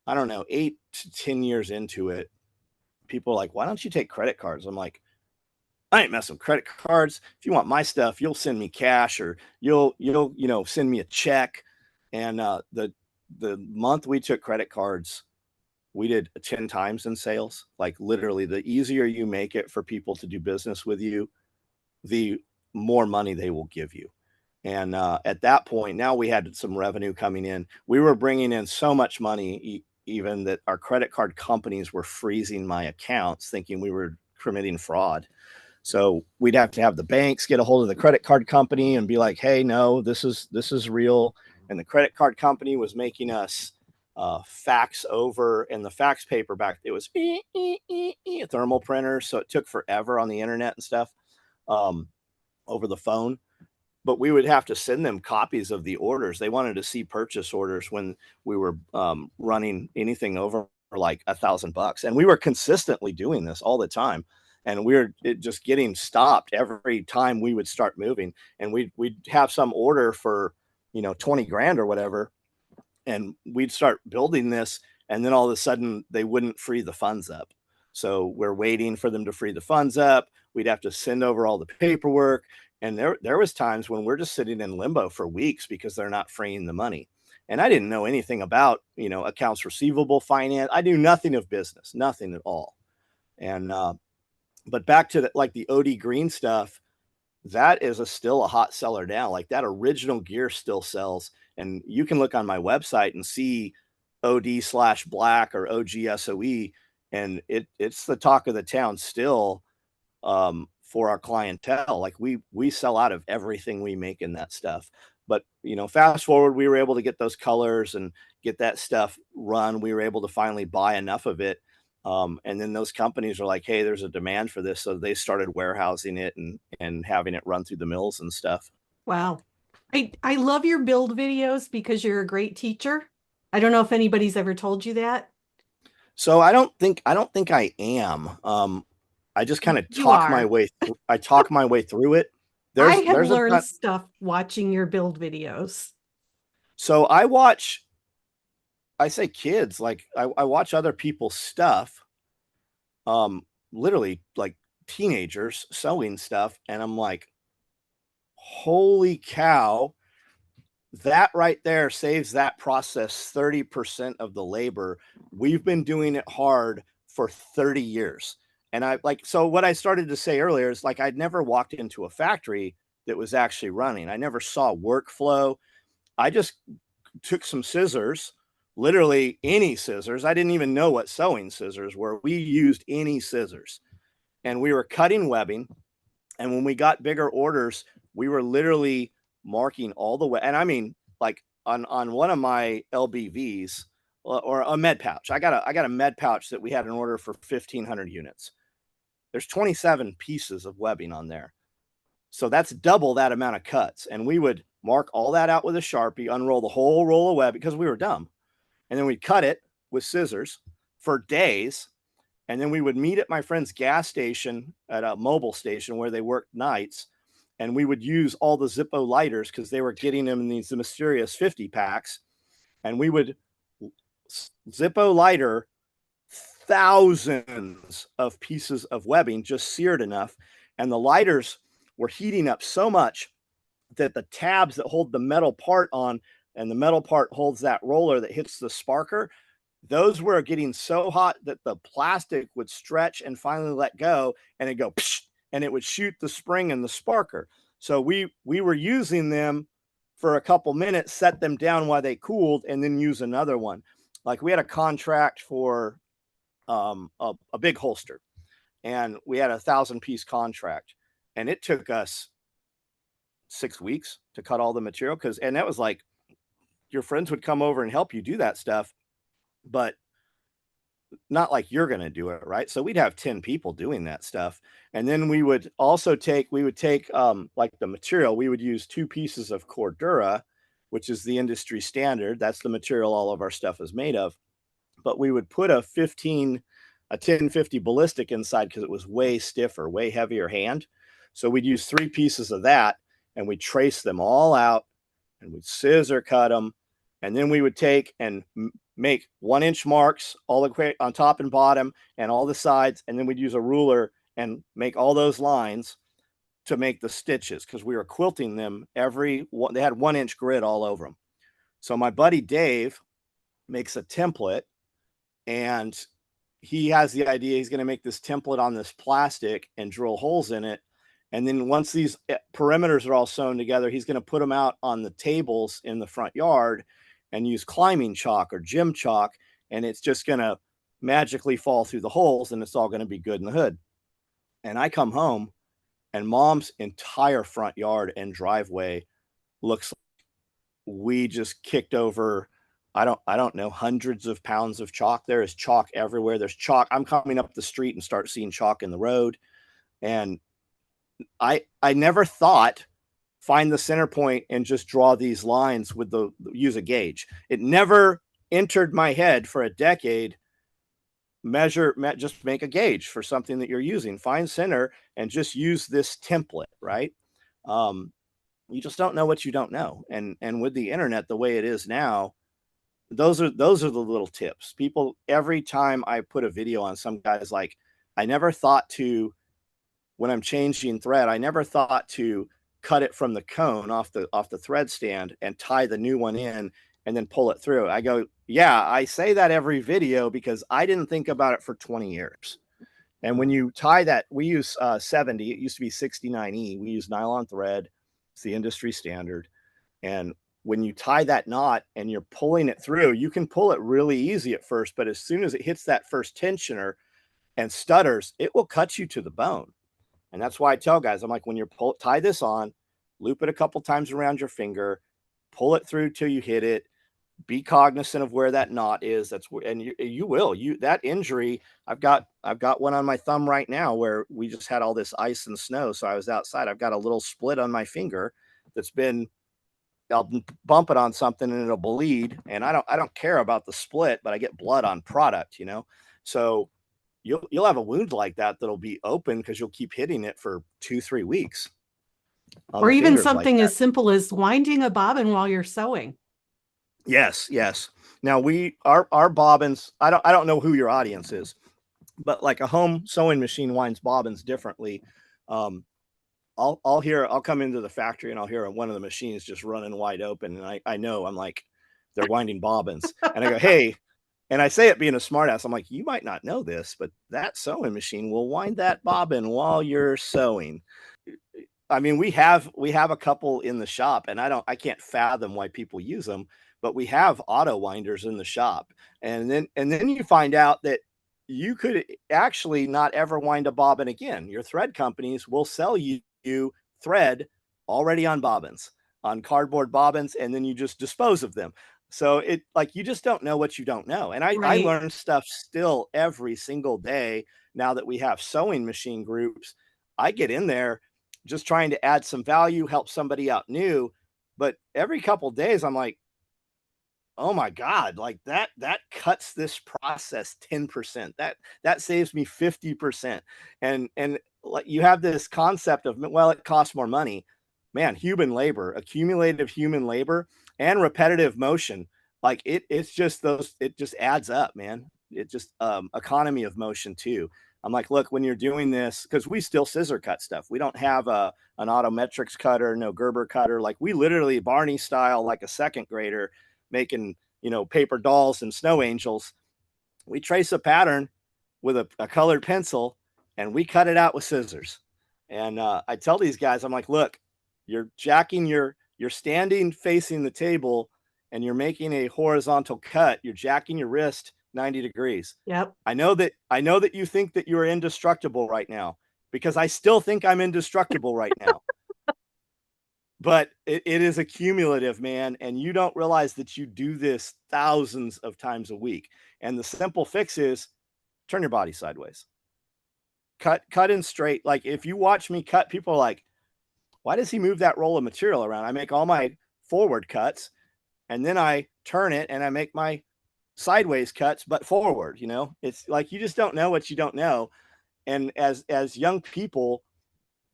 I don't know, 8 to 10 years into it, people are like, why don't you take credit cards? I'm like, I ain't messing with credit cards. If you want my stuff, you'll send me cash, or you'll send me a check. And the month we took credit cards, we did 10 times in sales. Like literally, the easier you make it for people to do business with you, the more money they will give you. And at that point, now we had some revenue coming in. We were bringing in so much money, even that our credit card companies were freezing my accounts, thinking we were committing fraud. So we'd have to have the banks get a hold of the credit card company and be like, hey, no, this is real. And the credit card company was making us fax over, and the fax paper back, it was thermal printer. So it took forever on the internet and stuff over the phone. But we would have to send them copies of the orders. They wanted to see purchase orders when we were running anything over like $1,000. And we were consistently doing this all the time. And we're just getting stopped every time we would start moving. And we'd have some order for, 20 grand or whatever. And we'd start building this. And then all of a sudden they wouldn't free the funds up. So we're waiting for them to free the funds up. We'd have to send over all the paperwork. And there was times when we're just sitting in limbo for weeks because they're not freeing the money. And I didn't know anything about, accounts receivable finance. I knew nothing of business, nothing at all. And, but back to the OD green stuff, that is still a hot seller now. Like that original gear still sells. And you can look on my website and see OD/black or OGSOE. And it's the talk of the town still. for our clientele. Like we sell out of everything we make in that stuff. But fast forward, we were able to get those colors and get that stuff run. We were able to finally buy enough of it. And then those companies are like, hey, there's a demand for this. So they started warehousing it and having it run through the mills and stuff. Wow. I love your build videos because you're a great teacher. I don't know if anybody's ever told you that. So I don't think I am. I just kind of You are. talk my way through it. I There's have there's a learned ton. stuff watching your build videos. So I say kids, like I watch other people's stuff, literally like teenagers sewing stuff, and I'm like, holy cow, that right there saves that process 30% of the labor. We've been doing it hard for 30 years. And so what I started to say earlier is like, I'd never walked into a factory that was actually running. I never saw workflow. I just took some scissors, literally any scissors. I didn't even know what sewing scissors were. We used any scissors and we were cutting webbing. And when we got bigger orders, we were literally marking all the way. And I mean, like on one of my LBVs or a med pouch, I got a med pouch that we had an order for 1,500 units. There's 27 pieces of webbing on there. So that's double that amount of cuts. And we would mark all that out with a Sharpie, unroll the whole roll of web because we were dumb. And then we'd cut it with scissors for days. And then we would meet at my friend's gas station at a mobile station where they worked nights. And we would use all the Zippo lighters because they were getting them in these mysterious 50 packs. And we would Zippo lighter thousands of pieces of webbing just seared enough. And the lighters were heating up so much that the tabs that hold the metal part on and the metal part holds that roller that hits the sparker, those were getting so hot that the plastic would stretch and finally let go and it'd go psh, and it would shoot the spring and the sparker. So we were using them for a couple minutes, set them down while they cooled, and then use another one. Like we had a contract for a big holster, and we had a 1,000-piece contract, and it took us 6 weeks to cut all the material and that was like your friends would come over and help you do that stuff, but not like you're going to do it, right? So we'd have 10 people doing that stuff. And then we would take like the material, we would use 2 pieces of Cordura, which is the industry standard. That's the material all of our stuff is made of. But we would put a 1050 ballistic inside because it was way stiffer, way heavier hand. So we'd use 3 pieces of that and we'd trace them all out and we'd scissor cut them. And then we would take and make 1-inch marks all the way on top and bottom and all the sides. And then we'd use a ruler and make all those lines to make the stitches because we were quilting them they had 1-inch grid all over them. So my buddy Dave makes a template and he has the idea he's going to make this template on this plastic and drill holes in it. And then once these perimeters are all sewn together, he's going to put them out on the tables in the front yard and use climbing chalk or gym chalk. And it's just going to magically fall through the holes and it's all going to be good in the hood. And I come home and mom's entire front yard and driveway looks like we just kicked over, I don't know, hundreds of pounds of chalk. There is chalk everywhere. There's chalk. I'm coming up the street and start seeing chalk in the road. And I never thought find the center point and just draw these lines with use a gauge. It never entered my head for a decade. Just make a gauge for something that you're using, find center and just use this template, right? You just don't know what you don't know. And with the internet, the way it is now, those are the little tips. People, every time I put a video on, some guy's like, I never thought to, when I'm changing thread, I never thought to cut it from the cone off the thread stand and tie the new one in and then pull it through. I go, yeah, I say that every video because I didn't think about it for 20 years. And when you tie that, we use 70, it used to be 69E. We use nylon thread. It's the industry standard. And when you tie that knot and you're pulling it through, you can pull it really easy at first, but as soon as it hits that first tensioner and stutters, it will cut you to the bone. And that's why I tell guys, I'm like, when tie this on, loop it a couple times around your finger, pull it through till you hit it, be cognizant of where that knot is. That's where, and you will, that injury. I've got one on my thumb right now where we just had all this ice and snow. So I was outside. I've got a little split on my finger that's been, I'll bump it on something and it'll bleed. And I don't care about the split, but I get blood on product, So you'll have a wound like that that'll be open because you'll keep hitting it for 2-3 weeks on Or the even fingers like something that. as simple as winding a bobbin while you're sewing. Yes, yes. Now our bobbins, I don't know who your audience is, but like a home sewing machine winds bobbins differently. Um, I'll come into the factory and I'll hear one of the machines just running wide open, and I know, I'm like, they're winding bobbins, and I go, hey, and I say it being a smartass, I'm like, you might not know this, but that sewing machine will wind that bobbin while you're sewing. I mean, we have a couple in the shop, and I can't fathom why people use them, but we have auto winders in the shop. And then you find out that you could actually not ever wind a bobbin again. Your thread companies will sell you thread already on bobbins, on cardboard bobbins, and then you just dispose of them. So it, like, you just don't know what you don't know. And I Right. learn stuff still every single day now that we have sewing machine groups. I get in there just trying to add some value, help somebody out new. But every couple of days, I'm like, oh my God, like that cuts this process 10%. That saves me 50%. And like, you have this concept of, well, it costs more money. Man, human labor, accumulative human labor and repetitive motion, like it's just those, it just adds up, man. It just economy of motion too. I'm like, look, when you're doing this, because we still scissor cut stuff. We don't have an autometrics cutter, no Gerber cutter. Like, we literally Barney style, like a second grader making, paper dolls and snow angels. We trace a pattern with a colored pencil, and we cut it out with scissors. And I tell these guys, I'm like, look, you're standing facing the table, and you're making a horizontal cut. You're jacking your wrist 90 degrees. Yep. I know that you think that you're indestructible right now, because I still think I'm indestructible right now. But it is a cumulative, man, and you don't realize that you do this thousands of times a week. And the simple fix is turn your body sideways. Cut in straight. Like, if you watch me cut, people are like, why does he move that roll of material around? I make all my forward cuts, and then I turn it and I make my sideways cuts, but forward. It's like, you just don't know what you don't know. And as young people,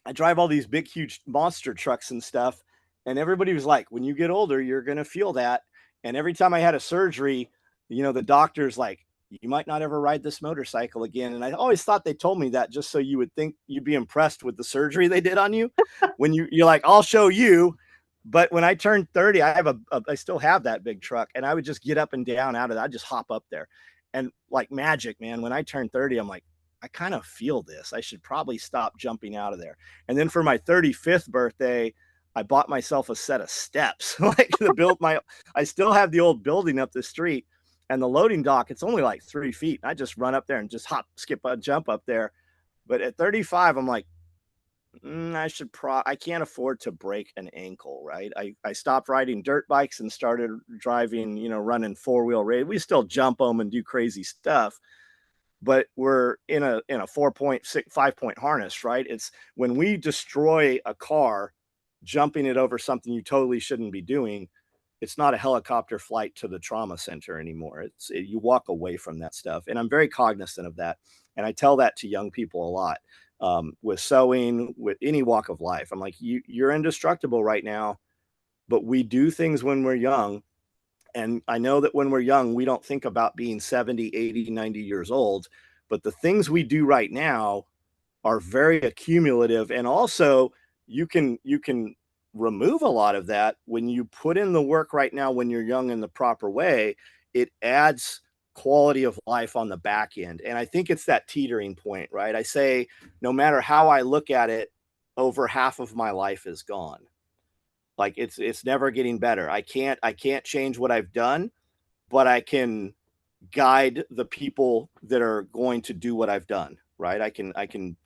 I drive all these big, huge monster trucks and stuff. And everybody was like, when you get older, you're going to feel that. And every time I had a surgery, the doctor's like, you might not ever ride this motorcycle again. And I always thought they told me that just so you would think you'd be impressed with the surgery they did on you. When you're like, I'll show you. But when I turned 30, I still have that big truck, and I would just get up and down out of that. I'd just hop up there. And like magic, man, when I turned 30, I'm like, I kind of feel this. I should probably stop jumping out of there. And then for my 35th birthday, I bought myself a set of steps. Like, I still have the old building up the street, and the loading dock, it's only like 3 feet. I just run up there and just hop, skip, jump up there. But at 35, I'm like, I can't afford to break an ankle, right? I stopped riding dirt bikes and started driving, running 4-wheel race. We still jump them and do crazy stuff, but we're in a 5-point harness, right? It's when we destroy a car, jumping it over something you totally shouldn't be doing. It's not a helicopter flight to the trauma center anymore. You walk away from that stuff. And I'm very cognizant of that. And I tell that to young people a lot, with sewing, with any walk of life. I'm like, you're indestructible right now, but we do things when we're young. And I know that when we're young, we don't think about being 70, 80, 90 years old, but the things we do right now are very accumulative. And also, you can remove a lot of that when you put in the work right now. When you're young, in the proper way, it adds quality of life on the back end. And I think it's that teetering point, right? I say, no matter how I look at it, over half of my life is gone. Like, it's never getting better. I can't change what I've done, but I can guide the people that are going to do what I've done, right? I can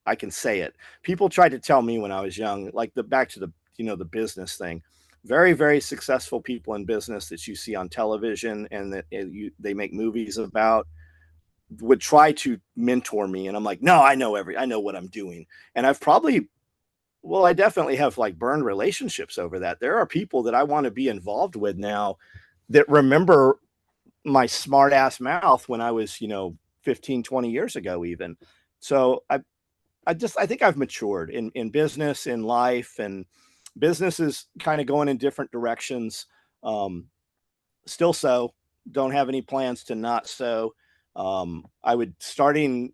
I can say it. People tried to tell me when I was young, like back to the, the business thing. Very, very successful people in business that you see on television and that they make movies about would try to mentor me. And I'm like, no, I know what I'm doing. And I definitely have like burned relationships over that. There are people that I want to be involved with now that remember my smart ass mouth when I was, 15, 20 years ago, even. So I think I've matured in business, in life, and business is kind of going in different directions. Um, Still sew. Don't have any plans to not sew. I would starting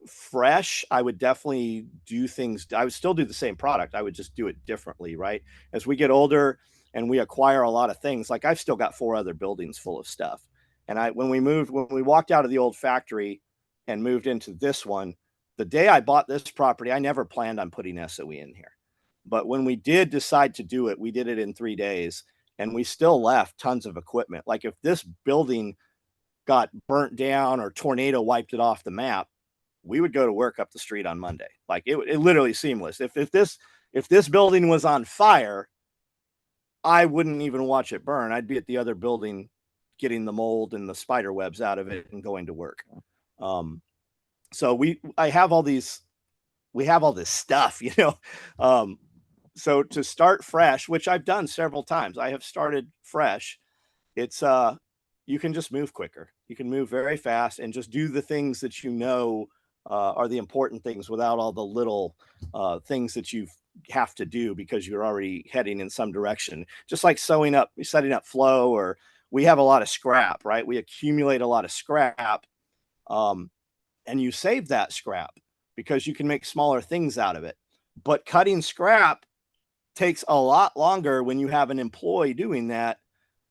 fresh. I would definitely do things. I would still do the same product. I would just do it differently, right? As we get older and we acquire a lot of things, like I've still got 4 other buildings full of stuff. And when we walked out of the old factory and moved into this one, the day I bought this property, I never planned on putting SOE in here. But when we did decide to do it, we did it in 3 days and we still left tons of equipment. Like if this building got burnt down or tornado wiped it off the map, we would go to work up the street on Monday. Like it literally seamless. If this building was on fire, I wouldn't even watch it burn. I'd be at the other building getting the mold and the spider webs out of it and going to work. So we have all this stuff, so to start fresh, which I've done several times, I have started fresh. It's you can just move quicker. You can move very fast and just do the things that are the important things without all the little things that you have to do because you're already heading in some direction. Just like setting up flow, or we have a lot of scrap, right? We accumulate a lot of scrap, and you save that scrap because you can make smaller things out of it. But cutting scrap takes a lot longer when you have an employee doing that.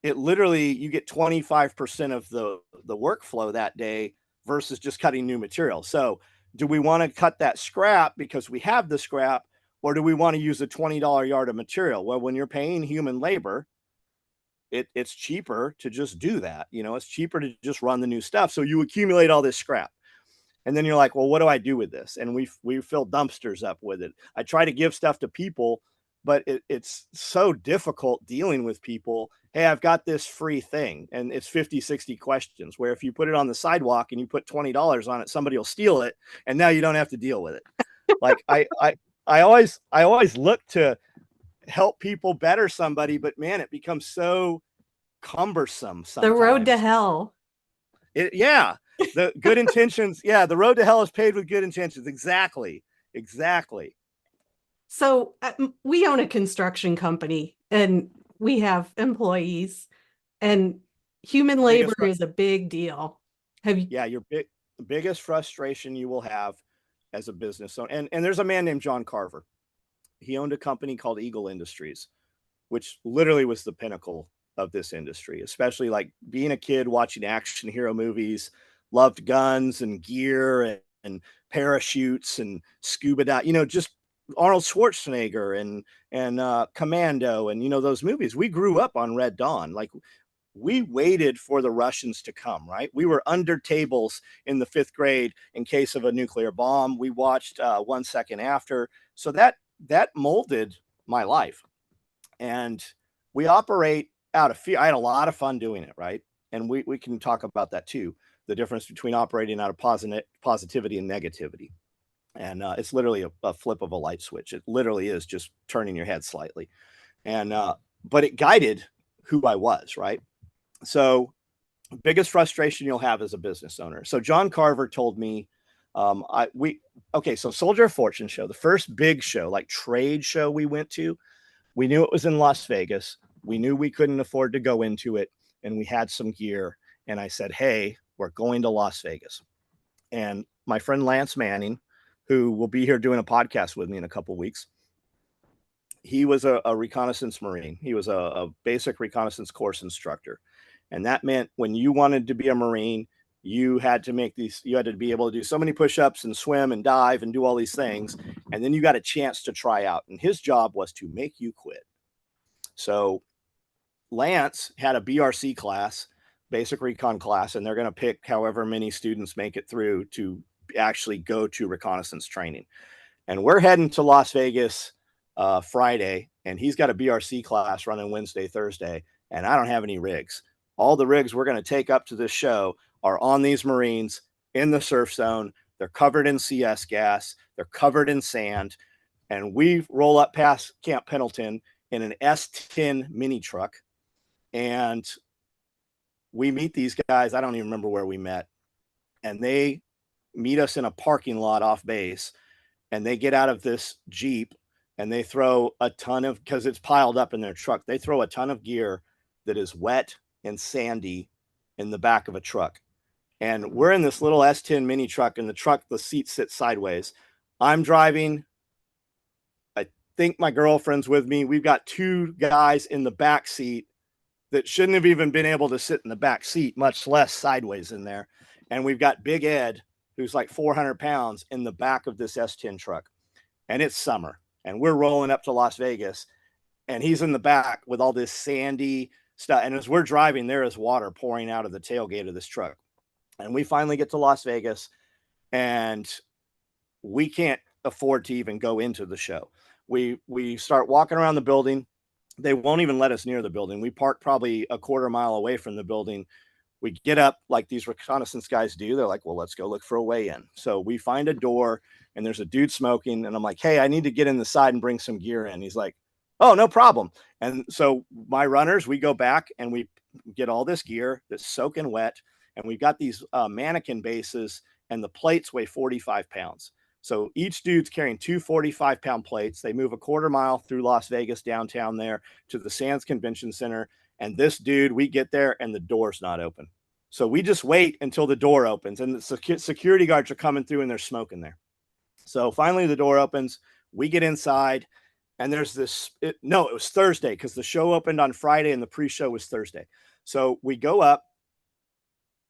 It literally, you get 25% of the workflow that day versus just cutting new material. So do we want to cut that scrap because we have the scrap, or do we want to use a $20 yard of material? Well, when you're paying human labor, it's cheaper to just do that. It's cheaper to just run the new stuff. So you accumulate all this scrap. And then you're like, well, what do I do with this? And we fill dumpsters up with it. I try to give stuff to people, but it's so difficult dealing with people. Hey, I've got this free thing. And it's 50, 60 questions, where if you put it on the sidewalk and you put $20 on it, somebody will steal it. And now you don't have to deal with it. Like I always look to help people better somebody, but man, it becomes so cumbersome sometimes. The road to hell. Yeah. The good intentions. Yeah. The road to hell is paved with good intentions. Exactly. So we own a construction company and we have employees, and human labor is a big deal. Your biggest frustration you will have as a business owner. And there's a man named John Carver. He owned a company called Eagle Industries, which literally was the pinnacle of this industry, especially like being a kid watching action hero movies, loved guns and gear and parachutes and scuba dive, just Arnold Schwarzenegger and Commando and, those movies. We grew up on Red Dawn. Like we waited for the Russians to come, right? We were under tables in the 5th grade in case of a nuclear bomb. We watched 1 Second After. So that molded my life. And we operate out of fear. I had a lot of fun doing it, right? And we can talk about that too. The difference between operating out of positivity and negativity. And it's literally a flip of a light switch. It literally is just turning your head slightly. And but it guided who I was, right? So biggest frustration you'll have as a business owner. So John Carver told me, so Soldier of Fortune show, the first big show, like trade show we went to, we knew it was in Las Vegas. We knew we couldn't afford to go into it, and we had some gear. And I said, hey, we're going to Las Vegas. And my friend Lance Manning, who will be here doing a podcast with me in a couple of weeks, he was a reconnaissance Marine. He was a basic reconnaissance course instructor. And that meant when you wanted to be a Marine, you had to be able to do so many push-ups and swim and dive and do all these things. And then you got a chance to try out. And his job was to make you quit. So Lance had a BRC class, basic recon class, and they're going to pick however many students make it through to actually go to reconnaissance training. And we're heading to Las Vegas Friday, and he's got a BRC class running Wednesday, Thursday, and I don't have any rigs. All the rigs we're going to take up to this show are on these Marines in the surf zone. They're covered in CS gas. They're covered in sand. And we roll up past Camp Pendleton in an S10 mini truck. And we meet these guys. I don't even remember where we met. And they meet us in a parking lot off base. And they get out of this Jeep and they throw a ton of, because it's piled up in their truck, they throw a ton of gear that is wet and sandy in the back of a truck. And we're in this little S10 mini truck. In the truck, the seat sits sideways. I'm driving. I think my girlfriend's with me. We've got two guys in the back seat that shouldn't have even been able to sit in the back seat, much less sideways in there. And we've got Big Ed, who's like 400 pounds, in the back of this S10 truck. And it's summer. And we're rolling up to Las Vegas. And he's in the back with all this sandy stuff. And as we're driving, there is water pouring out of the tailgate of this truck. And we finally get to Las Vegas. And we can't afford to even go into the show. We start walking around the building. They won't even let us near the building. We park probably a quarter mile away from the building. We get up like these reconnaissance guys do. They're like, well, let's go look for a way in. So we find a door and there's a dude smoking. And I'm like, hey, I need to get in the side and bring some gear in. He's like, oh, no problem. And so my runners, we go back and we get all this gear that's soaking wet. And we've got these mannequin bases, and the plates weigh 45 pounds. So each dude's carrying two 45-pound plates. They move a quarter mile through Las Vegas downtown there to the Sands Convention Center. And this dude, we get there and the door's not open. So we just wait until the door opens, and the security guards are coming through and they're smoking there. So finally the door opens. We get inside, and there's this, it was Thursday because the show opened on Friday and the pre-show was Thursday. So we go up,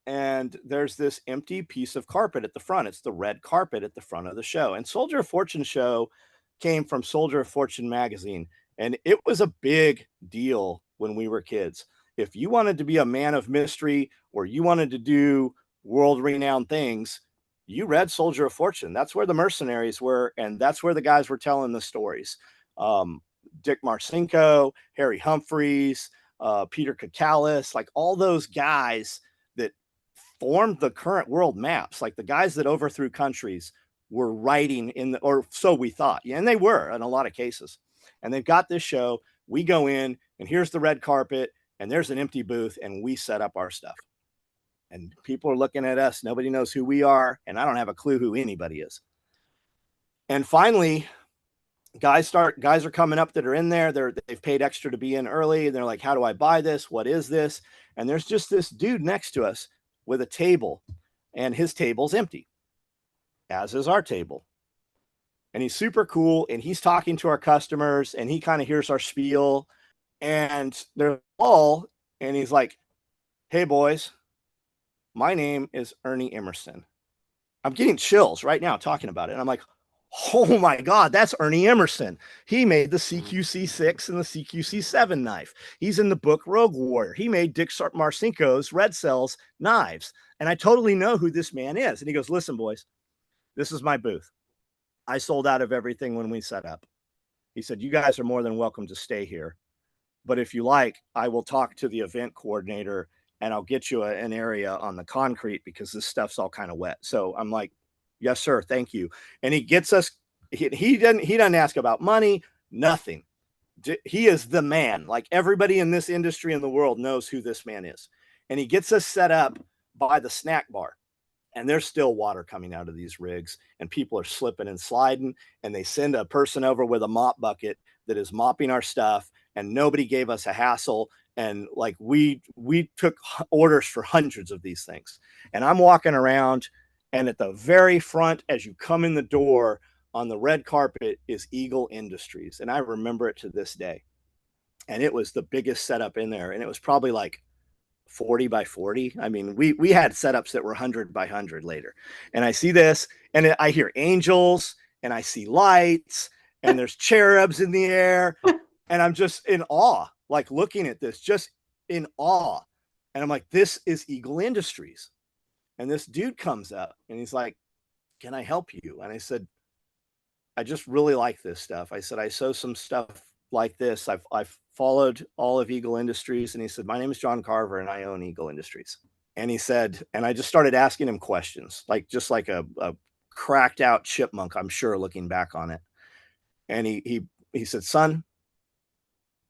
and there's this empty piece of carpet at the front. It's the red carpet at the front of the show. And Soldier of Fortune show came from Soldier of Fortune magazine. And it was a big deal when we were kids. If you wanted to be a man of mystery or you wanted to do world renowned things, you read Soldier of Fortune. That's where the mercenaries were. And that's where the guys were telling the stories. Dick Marcinko, Harry Humphreys, Peter Kakalis, like all those guys that formed the current world maps. Like the guys that overthrew countries were writing in the, or so we thought. Yeah, and they were in a lot of cases. And they've got this show. We go in, and here's the red carpet, and there's an empty booth, and we set up our stuff. And people are looking at us. Nobody knows who we are, and I don't have a clue who anybody is. And finally, guys are coming up that are in there. They've paid extra to be in early. And they're like, how do I buy this? What is this? And there's just this dude next to us with a table, and his table's empty, as is our table. And he's super cool, and he's talking to our customers, and he kind of hears our spiel, and they're all, and he's like, hey boys, my name is Ernie Emerson. I'm getting chills right now talking about it. And I'm like, oh my God, that's Ernie Emerson. He made the CQC6 and the CQC7 knife. He's in the book Rogue Warrior. He made Dick Marcinko's Red Cells knives. And I totally know who this man is. And he goes, listen, boys, this is my booth. I sold out of everything when we set up. He said, you guys are more than welcome to stay here. But if you like, I will talk to the event coordinator and I'll get you an area on the concrete because this stuff's all kind of wet. So I'm like, yes, sir. Thank you. And he gets us, he doesn't ask about money, nothing. He is the man. Like everybody in this industry in the world knows who this man is. And he gets us set up by the snack bar. And there's still water coming out of these rigs, and people are slipping and sliding. And they send a person over with a mop bucket that is mopping our stuff. And nobody gave us a hassle. And like we took orders for hundreds of these things. And I'm walking around, and at the very front, as you come in the door on the red carpet, is Eagle Industries. And I remember it to this day. And it was the biggest setup in there. And it was probably like 40 by 40. I mean, we had setups that were 100 by 100 later. And I see this, and I hear angels, and I see lights, and there's cherubs in the air. And I'm just in awe, like looking at this, just in awe. And I'm like, this is Eagle Industries. And this dude comes up, and he's like, can I help you? And I said, I just really like this stuff. I said, I sew some stuff like this. I've followed all of Eagle Industries. And he said, my name is John Carver and I own Eagle Industries. And he said, and I just started asking him questions, like just like a cracked out chipmunk, I'm sure, looking back on it. And he said, son,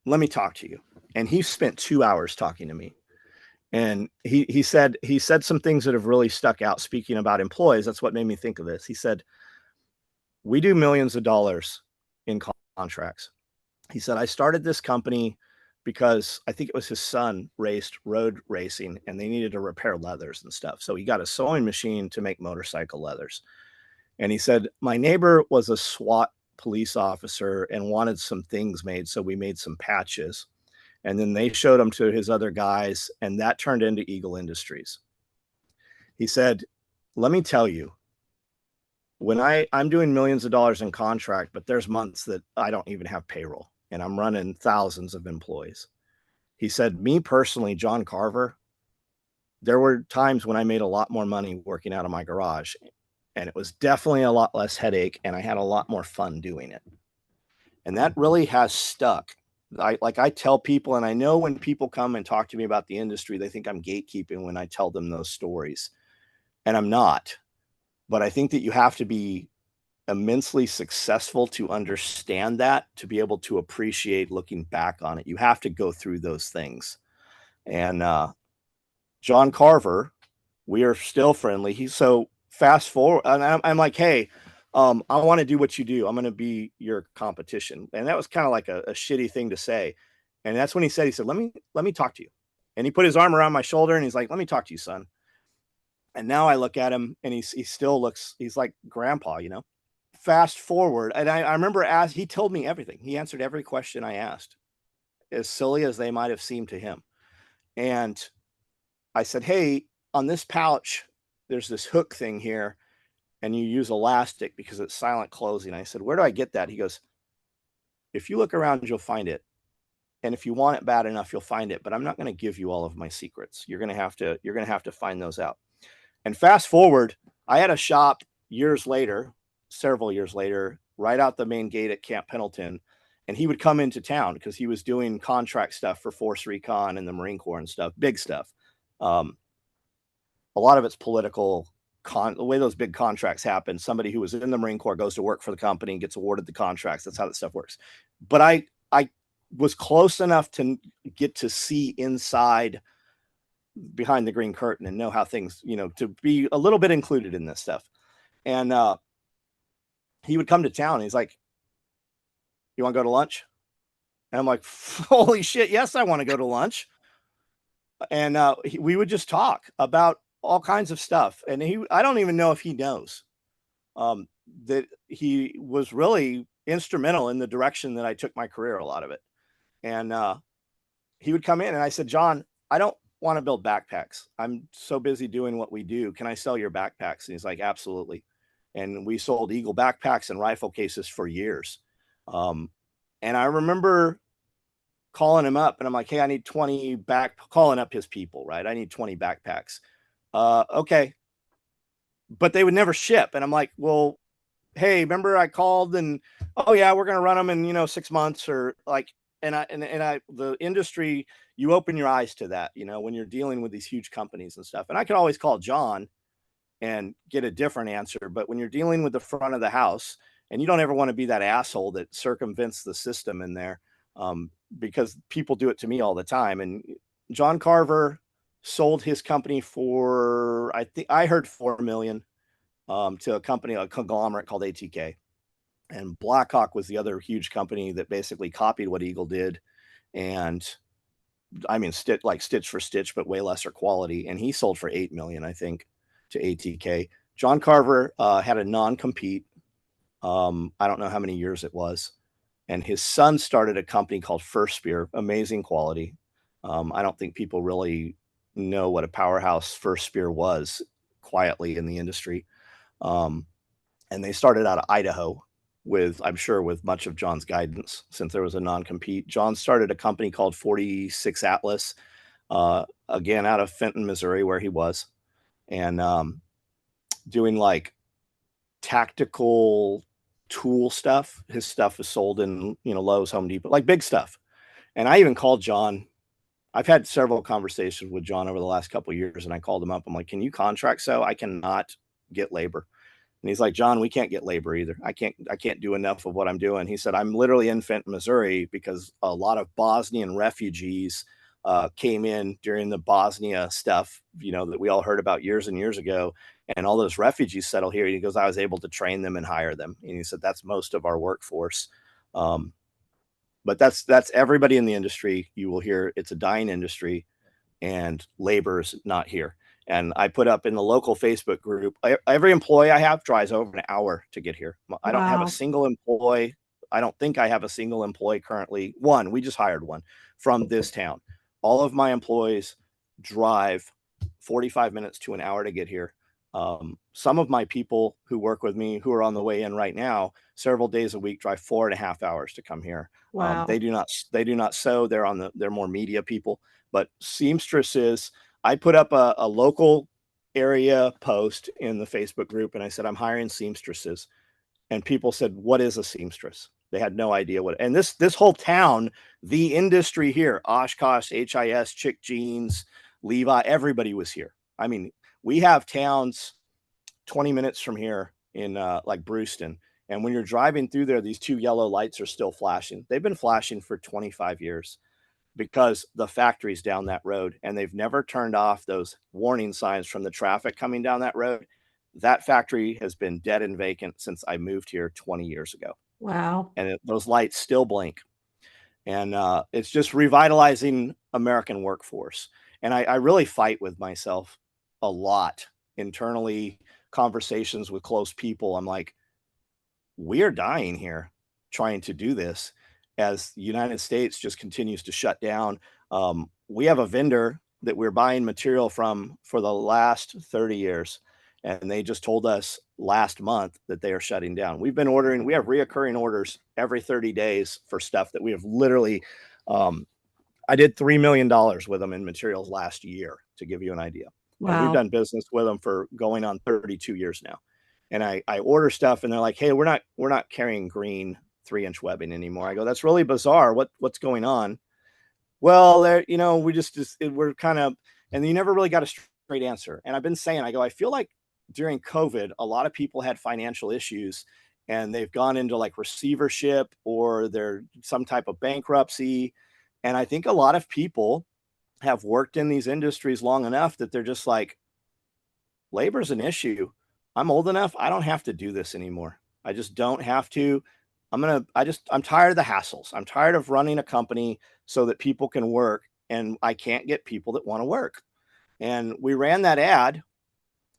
let me talk to you. And he spent 2 hours talking to me. And he said some things that have really stuck out. Speaking about employees, that's what made me think of this. He said, we do millions of dollars in contracts. He said, I started this company because I think it was his son raced road racing and they needed to repair leathers and stuff. So he got a sewing machine to make motorcycle leathers. And he said, my neighbor was a SWAT police officer and wanted some things made. So we made some patches. And then they showed them to his other guys, and that turned into Eagle Industries. He said, let me tell you, when I'm doing millions of dollars in contract, but there's months that I don't even have payroll and I'm running thousands of employees. He said, me personally, John Carver, there were times when I made a lot more money working out of my garage, and it was definitely a lot less headache and I had a lot more fun doing it. And that really has stuck. I tell people, and I know when people come and talk to me about the industry, they think I'm gatekeeping when I tell them those stories. And I'm not. But I think that you have to be immensely successful to understand that, to be able to appreciate looking back on it. You have to go through those things. And John Carver, we are still friendly. He's so fast forward. And I'm like, hey, I want to do what you do. I'm going to be your competition. And that was kind of like a shitty thing to say. And that's when he said, let me talk to you. And he put his arm around my shoulder and he's like, let me talk to you, son. And now I look at him and he still looks, he's like grandpa, Fast forward. And I remember he told me everything. He answered every question I asked, as silly as they might have seemed to him. And I said, hey, on this pouch, there's this hook thing here. And you use elastic because it's silent closing. I said, where do I get that? He goes, if you look around, you'll find it. And if you want it bad enough, you'll find it. But I'm not going to give you all of my secrets. You're going to have to find those out. And fast forward, I had a shop several years later, right out the main gate at Camp Pendleton. And he would come into town because he was doing contract stuff for Force Recon and the Marine Corps and stuff, big stuff. A lot of it's political. The way those big contracts happen, somebody who was in the Marine Corps goes to work for the company and gets awarded the contracts. That's how that stuff works. But I was close enough to get to see inside behind the green curtain and know how things, to be a little bit included in this stuff. And he would come to town and he's like, you want to go to lunch? And I'm like, holy shit, yes, I want to go to lunch. And we would just talk about all kinds of stuff. And I don't even know if he knows that he was really instrumental in the direction that I took my career, a lot of it. And he would come in and I said, John, I don't want to build backpacks. I'm so busy doing what we do. Can I sell your backpacks? And he's like, absolutely. And we sold Eagle backpacks and rifle cases for years. And I remember calling him up and I'm like, hey, I need 20 calling up his people, right? I need 20 backpacks. Okay. But they would never ship. And I'm like, well, hey, remember I called and, oh yeah, we're going to run them in, 6 months or like, the industry, you open your eyes to that, when you're dealing with these huge companies and stuff. And I could always call John and get a different answer. But when you're dealing with the front of the house and you don't ever want to be that asshole that circumvents the system in there, because people do it to me all the time. And John Carver sold his company for, I think I heard 4 million to a company, a conglomerate called ATK. And Blackhawk was the other huge company that basically copied what Eagle did. And I mean, stitch for stitch, but way lesser quality. And he sold for 8 million, I think, to ATK. John Carver had a non-compete. I don't know how many years it was. And his son started a company called First Spear, amazing quality. I don't think people really know what a powerhouse First Spear was quietly in the industry. And they started out of Idaho I'm sure with much of John's guidance, since there was a non-compete. John started a company called 46 Atlas, again, out of Fenton, Missouri, where he was, and doing like tactical tool stuff. His stuff is sold in, Lowe's, Home Depot, like big stuff. And I even called John. I've had several conversations with John over the last couple of years, and I called him up. I'm like, can you contract? So I cannot get labor. And he's like, John, we can't get labor either. I can't do enough of what I'm doing. He said, I'm literally in Fenton, Missouri because a lot of Bosnian refugees came in during the Bosnia stuff, that we all heard about years and years ago. And all those refugees settle here. He goes, I was able to train them and hire them. And he said, that's most of our workforce. But that's everybody in the industry. You will hear it's a dying industry and labor is not here. And I put up in the local Facebook group, every employee I have drives over an hour to get here. I don't have a Wow. single employee. I don't think I have a single employee currently. One, we just hired one from this town. All of my employees drive 45 minutes to an hour to get here. Some of my people who work with me who are on the way in right now, several days a week, drive 4.5 hours to come here. Wow. They do not sew. They're more media people, but seamstresses. I put up a local area post in the Facebook group and I said, I'm hiring seamstresses. And people said, what is a seamstress? They had no idea what, and this whole town, the industry here, Oshkosh, HIS, Chick Jeans, Levi, everybody was here. I mean, we have towns 20 minutes from here in like Brewston. And when you're driving through there, these two yellow lights are still flashing. They've been flashing for 25 years because the factory's down that road and they've never turned off those warning signs from the traffic coming down that road. That factory has been dead and vacant since I moved here 20 years ago. Wow. And those lights still blink. And it's just revitalizing American workforce. And I really fight with myself a lot internally, conversations with close people. I'm like, we're dying here trying to do this as the United States just continues to shut down. We have a vendor that we're buying material from for the last 30 years. And they just told us last month that they are shutting down. We have reoccurring orders every 30 days for stuff that we have literally, I did $3 million with them in materials last year, to give you an idea. And we've Wow. done business with them for going on 32 years now. And I order stuff and they're like, hey, we're not carrying green 3-inch webbing anymore. I go, that's really bizarre. What's going on? Well, there, we're kind of, and you never really got a straight answer. And I've been saying, I feel like during COVID, a lot of people had financial issues and they've gone into like receivership or they're some type of bankruptcy. And I think a lot of people have worked in these industries long enough that they're just like, labor's an issue. I'm old enough. I don't have to do this anymore. I just don't have to. I'm tired of the hassles. I'm tired of running a company so that people can work and I can't get people that want to work. And we ran that ad.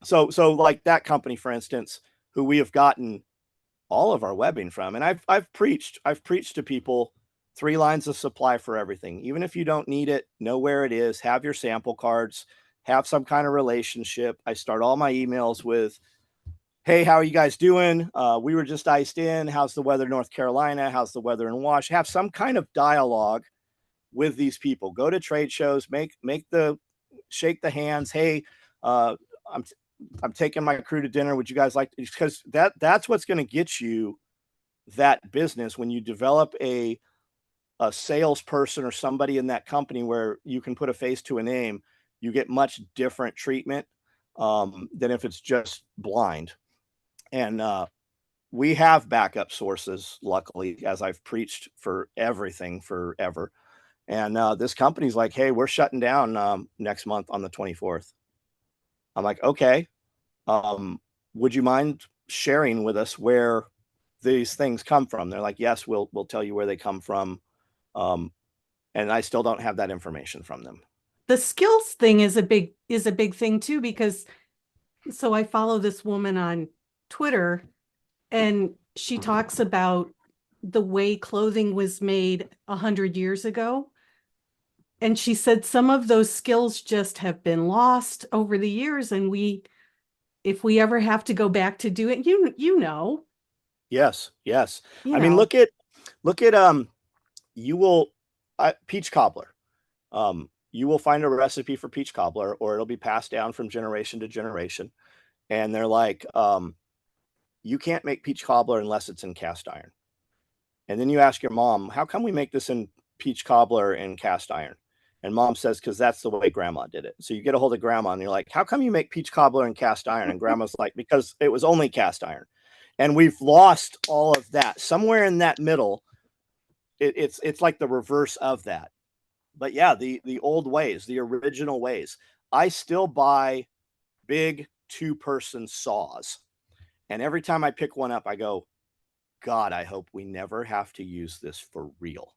So like that company, for instance, who we have gotten all of our webbing from. And I've preached to people 3 lines of supply for everything. Even if you don't need it, know where it is, have your sample cards, have some kind of relationship. I start all my emails with, hey, how are you guys doing? We were just iced in. How's the weather in North Carolina? How's the weather in Wash? Have some kind of dialogue with these people. Go to trade shows, shake the hands. Hey, I'm taking my crew to dinner. Would you guys like to? Because that's what's going to get you that business when you develop a salesperson or somebody in that company where you can put a face to a name. You get much different treatment than if it's just blind. And we have backup sources, luckily, as I've preached for everything forever. And this company's like, hey, we're shutting down next month on the 24th. I'm like, okay. Would you mind sharing with us where these things come from? They're like, yes, we'll tell you where they come from. And I still don't have that information from them. The skills thing is a big thing too, because so I follow this woman on Twitter and she talks about the way clothing was made 100 years ago. And she said some of those skills just have been lost over the years. And if we ever have to go back to do it, Yes. you I mean, know, look at peach cobbler. You will find a recipe for peach cobbler or it'll be passed down from generation to generation. And they're like, you can't make peach cobbler unless it's in cast iron. And then you ask your mom, how come we make this in peach cobbler and cast iron? And mom says, because that's the way grandma did it. So you get a hold of grandma and you're like, how come you make peach cobbler and cast iron? And grandma's like, because it was only cast iron. And we've lost all of that. Somewhere in that middle, it's like the reverse of that. But yeah, the old ways, the original ways. I still buy big 2-person saws. And every time I pick one up, I go, God, I hope we never have to use this for real.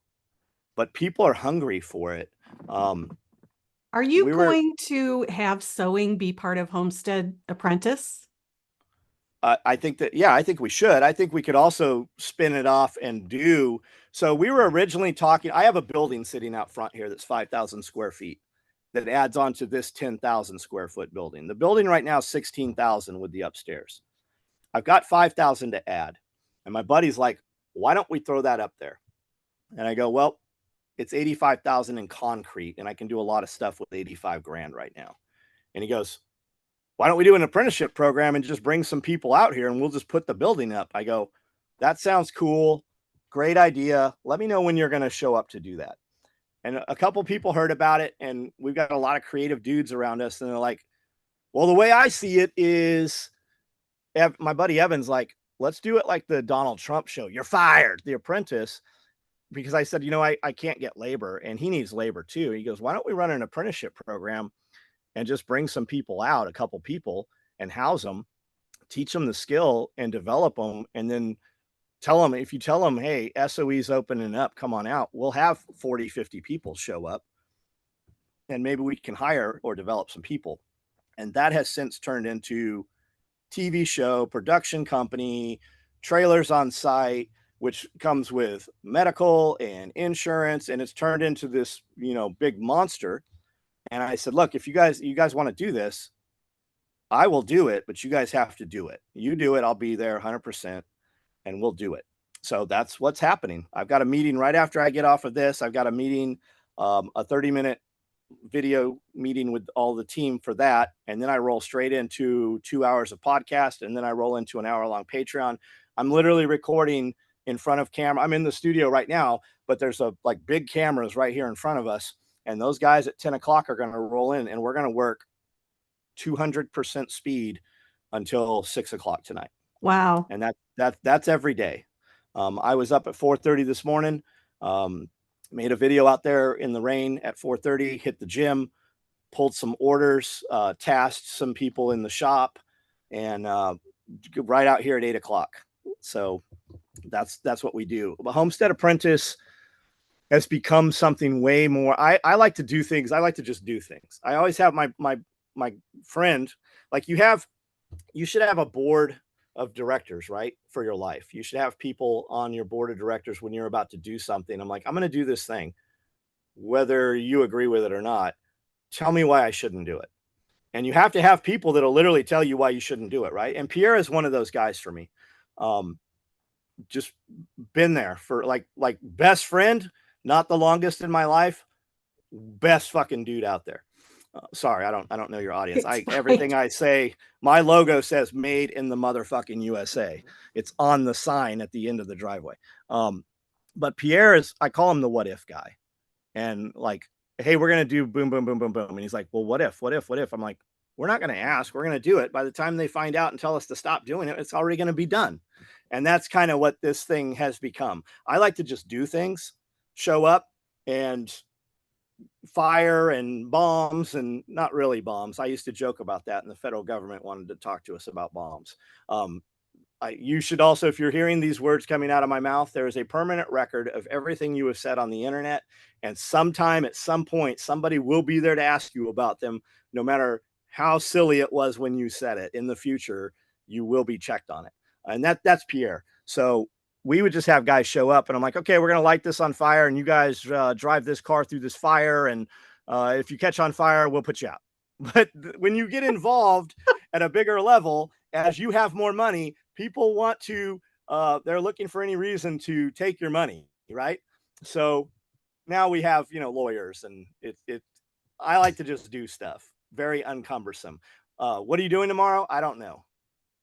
But people are hungry for it. Are you going to have sewing be part of Homestead Apprentice? I think that, yeah, I think we should. I think we could also spin it off and do. So we were originally talking, I have a building sitting out front here that's 5,000 square feet that adds on to this 10,000 square foot building. The building right now is 16,000 with the upstairs. I've got 5,000 to add. And my buddy's like, why don't we throw that up there? And I go, well, it's 85,000 in concrete and I can do a lot of stuff with 85 grand right now. And he goes, why don't we do an apprenticeship program and just bring some people out here and we'll just put the building up? I go, that sounds cool. Great idea. Let me know when you're going to show up to do that. And a couple people heard about it, and we've got a lot of creative dudes around us. And they're like, well, the way I see it is, my buddy Evan's like, let's do it like the Donald Trump show. You're fired, The Apprentice. Because I said, I can't get labor and he needs labor too. He goes, why don't we run an apprenticeship program and just bring some people out, a couple people, and house them, teach them the skill and develop them. And then tell them, if you tell them, hey, SOE's opening up, come on out, we'll have 40, 50 people show up and maybe we can hire or develop some people. And that has since turned into TV show, production company, trailers on site, which comes with medical and insurance. And it's turned into this, big monster. And I said, look, if you guys want to do this, I will do it, but you guys have to do it. You do it, I'll be there 100% and we'll do it. So that's what's happening. I've got a meeting right after I get off of this. I've got a meeting, a 30-minute video meeting with all the team for that. And then I roll straight into 2 hours of podcast. And then I roll into an hour-long Patreon. I'm literally recording in front of camera. I'm in the studio right now, but there's big cameras right here in front of us. And those guys at 10 o'clock are going to roll in and we're going to work 200% speed until 6 o'clock tonight. Wow. And that's every day. I was up at 4:30 this morning, made a video out there in the rain at 4:30, hit the gym, pulled some orders, tasked some people in the shop, and right out here at 8 o'clock. So that's what we do. The Homestead Apprentice has become something way more. I like to do things. I like to just do things. I always have my friend, like you should have a board of directors, right? For your life. You should have people on your board of directors when you're about to do something. I'm like, I'm going to do this thing, whether you agree with it or not. Tell me why I shouldn't do it. And you have to have people that'll literally tell you why you shouldn't do it, right? And Pierre is one of those guys for me. Just been there for like best friend, not the longest in my life, best fucking dude out there. Sorry, I don't know your audience. Everything I say, my logo says "Made in the motherfucking USA." It's on the sign at the end of the driveway. But Pierre I call him the what if guy, and like, hey, we're gonna do boom, boom, boom, boom, boom, and he's like, well, what if? I'm like, we're not gonna ask, we're gonna do it. By the time they find out and tell us to stop doing it, it's already gonna be done. And that's kind of what this thing has become. I like to just do things, show up, and fire and bombs, and not really bombs. I used to joke about that, and the federal government wanted to talk to us about bombs. You should also, if you're hearing these words coming out of my mouth, there is a permanent record of everything you have said on the internet. And sometime at some point, somebody will be there to ask you about them, no matter how silly it was when you said it. In the future, you will be checked on it. And that's Pierre. So we would just have guys show up and I'm like, okay, we're going to light this on fire and you guys drive this car through this fire. And if you catch on fire, we'll put you out. But when you get involved at a bigger level, as you have more money, people want to, they're looking for any reason to take your money. Right. So now we have, lawyers, and I like to just do stuff very uncumbersome. What are you doing tomorrow? I don't know.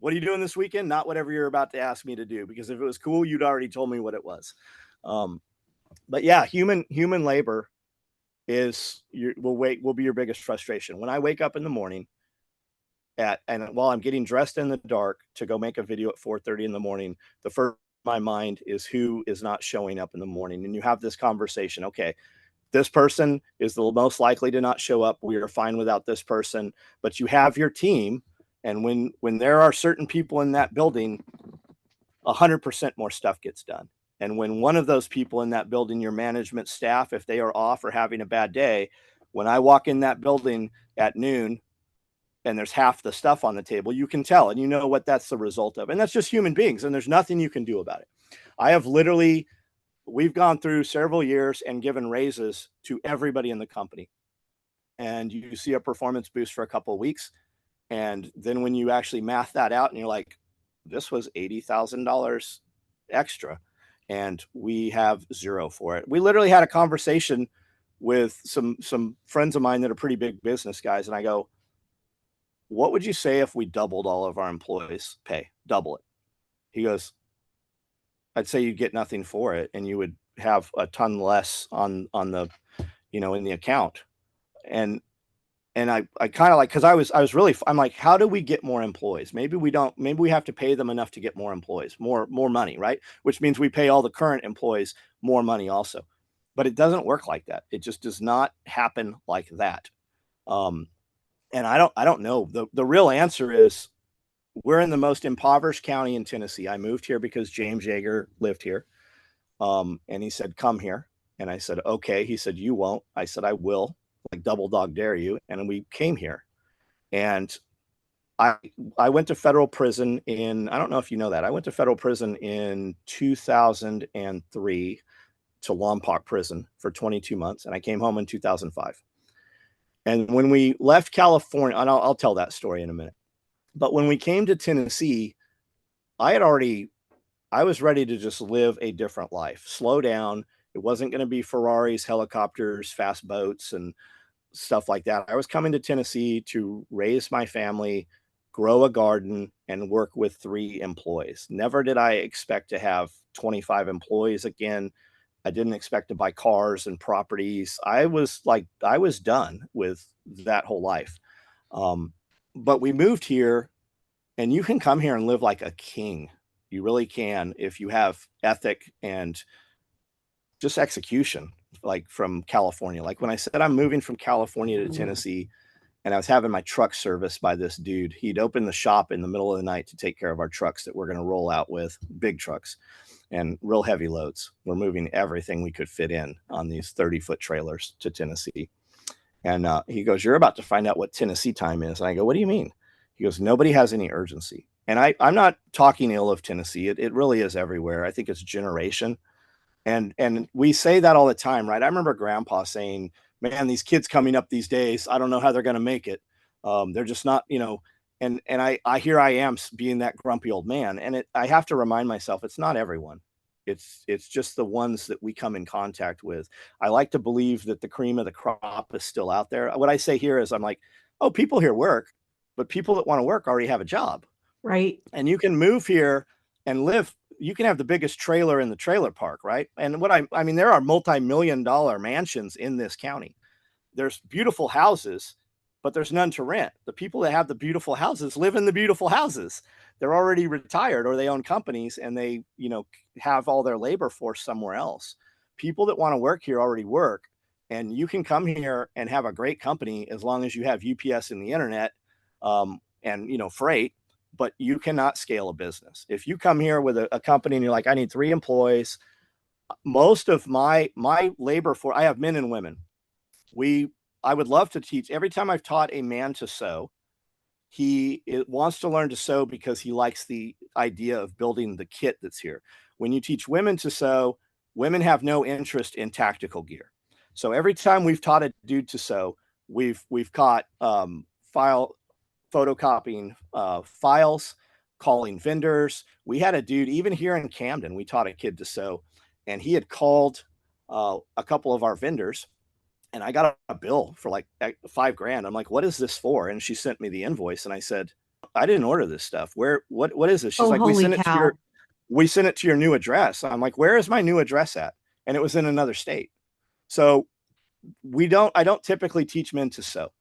What are you doing this weekend? Not whatever you're about to ask me to do, because if it was cool, you'd already told me what it was. But yeah, human labor will be your biggest frustration. When I wake up in the morning and while I'm getting dressed in the dark to go make a video at 4:30 in the morning, the first my mind is who is not showing up in the morning. And you have this conversation. Okay, this person is the most likely to not show up. We are fine without this person, but you have your team. And when there are certain people in that building, 100% more stuff gets done. And when one of those people in that building, your management staff, if they are off or having a bad day, when I walk in that building at noon and there's half the stuff on the table, you can tell and you know what that's the result of. And that's just human beings, and there's nothing you can do about it. We've gone through several years and given raises to everybody in the company. And you see a performance boost for a couple of weeks. And then when you actually math that out and you're like, this was $80,000 extra, and we have zero for it. We literally had a conversation with some friends of mine that are pretty big business guys. And I go, what would you say if we doubled all of our employees' pay? Double it. He goes, I'd say you'd get nothing for it, and you would have a ton less on the, in the account. And I kind of like, because I'm like, how do we get more employees? Maybe we have to pay them enough to get more employees, more money, right? Which means we pay all the current employees more money also. But it doesn't work like that. It just does not happen like that. And I don't know. The real answer is, we're in the most impoverished county in Tennessee. I moved here because James Yeager lived here. And he said, come here. And I said, okay. He said, you won't. I said, I will, like double dog dare you. And we came here. And I went to federal prison I don't know if you know that. I went to federal prison in 2003 to Lompoc prison for 22 months. And I came home in 2005. And when we left California, and I'll tell that story in a minute. But when we came to Tennessee, I was ready to just live a different life, slow down. It wasn't going to be Ferraris, helicopters, fast boats, and stuff like that. I was coming to Tennessee to raise my family, grow a garden, and work with 3 employees. Never did I expect to have 25 employees again. I didn't expect to buy cars and properties. I was done with that whole life. But we moved here, and you can come here and live like a king. You really can, if you have ethic and just execution, like from California. Like when I said I'm moving from California to Tennessee, and I was having my truck serviced by this dude, he'd open the shop in the middle of the night to take care of our trucks that we're going to roll out with, big trucks and real heavy loads. We're moving everything we could fit in on these 30-foot trailers to Tennessee. And he goes, you're about to find out what Tennessee time is. And I go, what do you mean? He goes, nobody has any urgency. And I'm not talking ill of Tennessee. It really is everywhere. I think it's generation. And we say that all the time, right? I remember Grandpa saying, man, these kids coming up these days, I don't know how they're going to make it. They're just not, and here I am being that grumpy old man. And I have to remind myself, it's not everyone. It's just the ones that we come in contact with. I like to believe that the cream of the crop is still out there. What I say here is, I'm like, oh, people here work, but people that want to work already have a job. Right. And you can move here and live. You can have the biggest trailer in the trailer park, right? And I mean, there are multi-million-dollar mansions in this county. There's beautiful houses, but there's none to rent. The people that have the beautiful houses live in the beautiful houses. They're already retired, or they own companies, and they, have all their labor force somewhere else. People that want to work here already work, and you can come here and have a great company as long as you have UPS and the internet, and freight. But you cannot scale a business. If you come here with a company and you're like, I need 3 employees, most of my labor force, I have men and women. I would love to teach. Every time I've taught a man to sew, he wants to learn to sew because he likes the idea of building the kit that's here. When you teach women to sew, women have no interest in tactical gear. So every time we've taught a dude to sew, we've caught photocopying files, calling vendors. We had a dude, even here in Camden, we taught a kid to sew, and he had called a couple of our vendors, and I got a bill for like $5,000. I'm like, what is this for? And she sent me the invoice, and I said, I didn't order this stuff. What is this? She's Oh, like, we holy sent it to cow. your new address. I'm like, where is my new address at? And it was in another state. So I don't typically teach men to sew,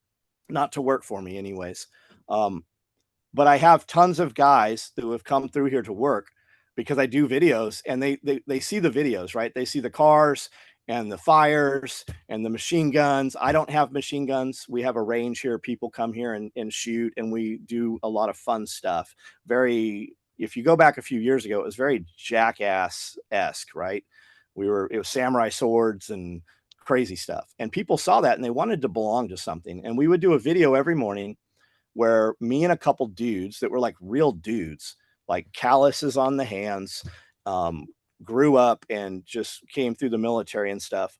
not to work for me anyways. Um, but I have tons of guys who have come through here to work because I do videos, and they see the videos, right? They see the cars and the fires and the machine guns. I don't have machine guns. We have a range here. People come here and shoot, and we do a lot of fun stuff. Very, if you go back a few years ago, it was very Jackass-esque, right? It was samurai swords and crazy stuff. And people saw that and they wanted to belong to something. And we would do a video every morning where me and a couple dudes that were like real dudes, like calluses on the hands, um, grew up and just came through the military and stuff.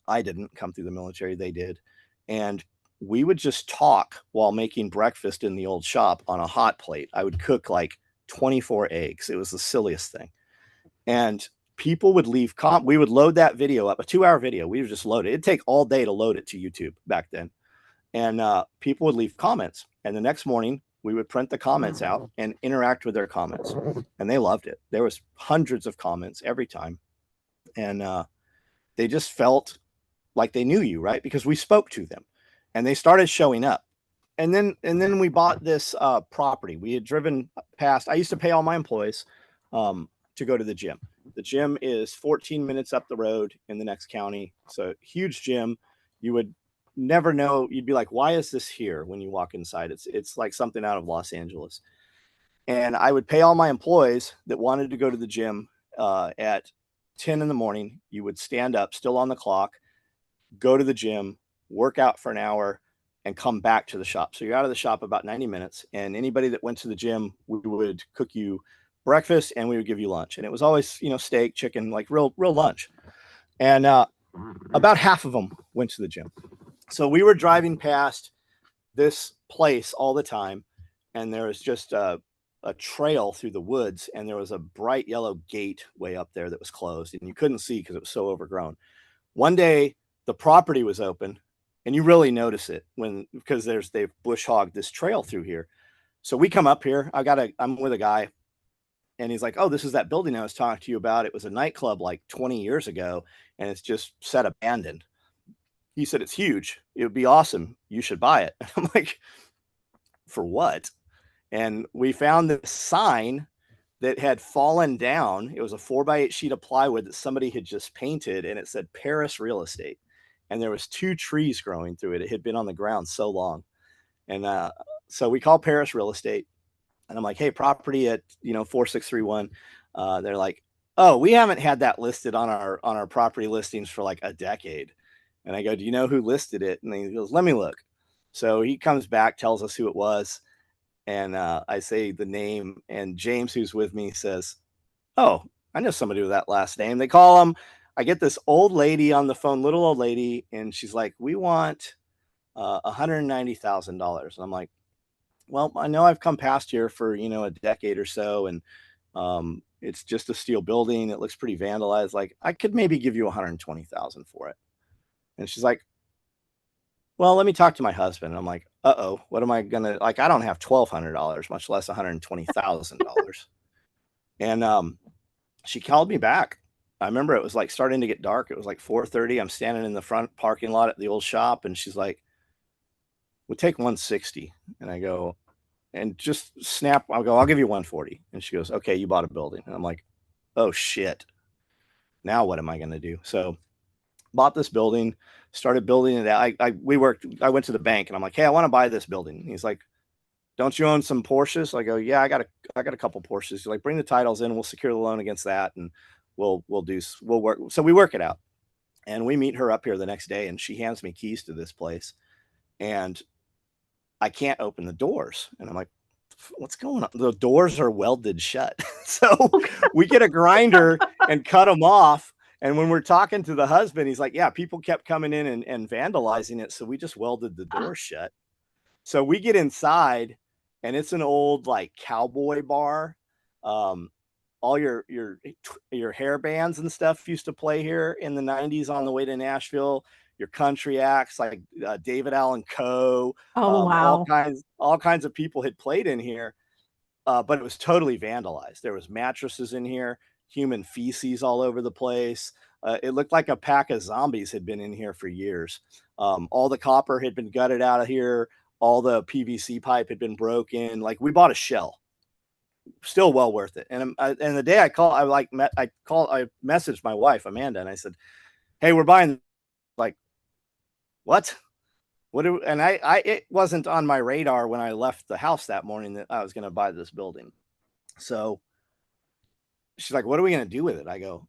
I didn't come through the military, they did. And we would just talk while making breakfast in the old shop on a hot plate. I would cook like 24 eggs. It was the silliest thing. And people would we would load that video up, a 2-hour video. We would just load it. It'd take all day to load it to YouTube back then. And people would leave comments. And the next morning, we would print the comments out and interact with their comments. And they loved it. There was hundreds of comments every time. And they just felt like they knew you, right? Because we spoke to them. And they started showing up. And then we bought this property. We had driven past. I used to pay all my employees to go to the gym. The gym is 14 minutes up the road in the next county. It's a huge gym. You would never know. You'd be like, why is this here when you walk inside? It's like something out of Los Angeles. And I would pay all my employees that wanted to go to the gym at 10 in the morning. You would stand up, still on the clock, go to the gym, work out for an hour, and come back to the shop. So you're out of the shop about 90 minutes. And anybody that went to the gym, we would cook you breakfast and we would give you lunch. And it was always, steak, chicken, like real lunch. And about half of them went to the gym. So we were driving past this place all the time, and there was just a trail through the woods, and there was a bright yellow gate way up there that was closed, and you couldn't see because it was so overgrown. One day, the property was open, and you really notice it because they've bush hogged this trail through here. So we come up here. I'm with a guy, and he's like, "Oh, this is that building I was talking to you about. It was a nightclub like 20 years ago, and it's just set abandoned." He said, "It's huge. It would be awesome. You should buy it." I'm like, "For what?" And we found this sign that had fallen down. It was a 4x8 sheet of plywood that somebody had just painted, and it said Paris Real Estate. And there was 2 trees growing through it. It had been on the ground so long. And so we called Paris Real Estate, and I'm like, "Hey, property at 4631." They're like, "Oh, we haven't had that listed on our property listings for like a decade." And I go, "Do you know who listed it?" And he goes, "Let me look." So he comes back, tells us who it was. And I say the name, and James, who's with me, says, "Oh, I know somebody with that last name." They call him. I get this old lady on the phone, little old lady, and she's like, "We want $190,000. And I'm like, "Well, I know I've come past here for, a decade or so, and it's just a steel building. It looks pretty vandalized. Like, I could maybe give you 120,000 for it." And she's like, "Well, let me talk to my husband." And I'm like, "Uh-oh, what am I gonna like? I don't have $1,200, much less $120,000." And she called me back. I remember it was like starting to get dark. It was like 4:30. I'm standing in the front parking lot at the old shop, and she's like, "We'll take 160." And I go, and just snap, I'll go, "I'll give you 140." And she goes, "Okay, you bought a building." And I'm like, "Oh shit. Now what am I gonna do?" So bought this building, started building it out. I went to the bank and I'm like, "Hey, I want to buy this building." And he's like, "Don't you own some Porsches?" I go, "Yeah, I got a couple Porsches." He's like, "Bring the titles in. We'll secure the loan against that, and we'll work." So we work it out, and we meet her up here the next day, and she hands me keys to this place, and I can't open the doors, and I'm like, "What's going on?" The doors are welded shut. So we get a grinder and cut them off. And when we're talking to the husband, he's like, "Yeah, people kept coming in and vandalizing it. So we just welded the door shut." So we get inside, and it's an old like cowboy bar. Um, all your hair bands and stuff used to play here in the 90s on the way to Nashville. your country acts like David Allan Coe. Oh, wow. All kinds of people had played in here, but it was totally vandalized. There was mattresses in here, human feces all over the place. It looked like a pack of zombies had been in here for years. All the copper had been gutted out of here. All the PVC pipe had been broken. Like, we bought a shell. Still well worth it. And the day I messaged my wife Amanda, and I said, "Hey, we're buying." Like, what? And it wasn't on my radar when I left the house that morning that I was going to buy this building. So she's like, "What are we going to do with it?" I go,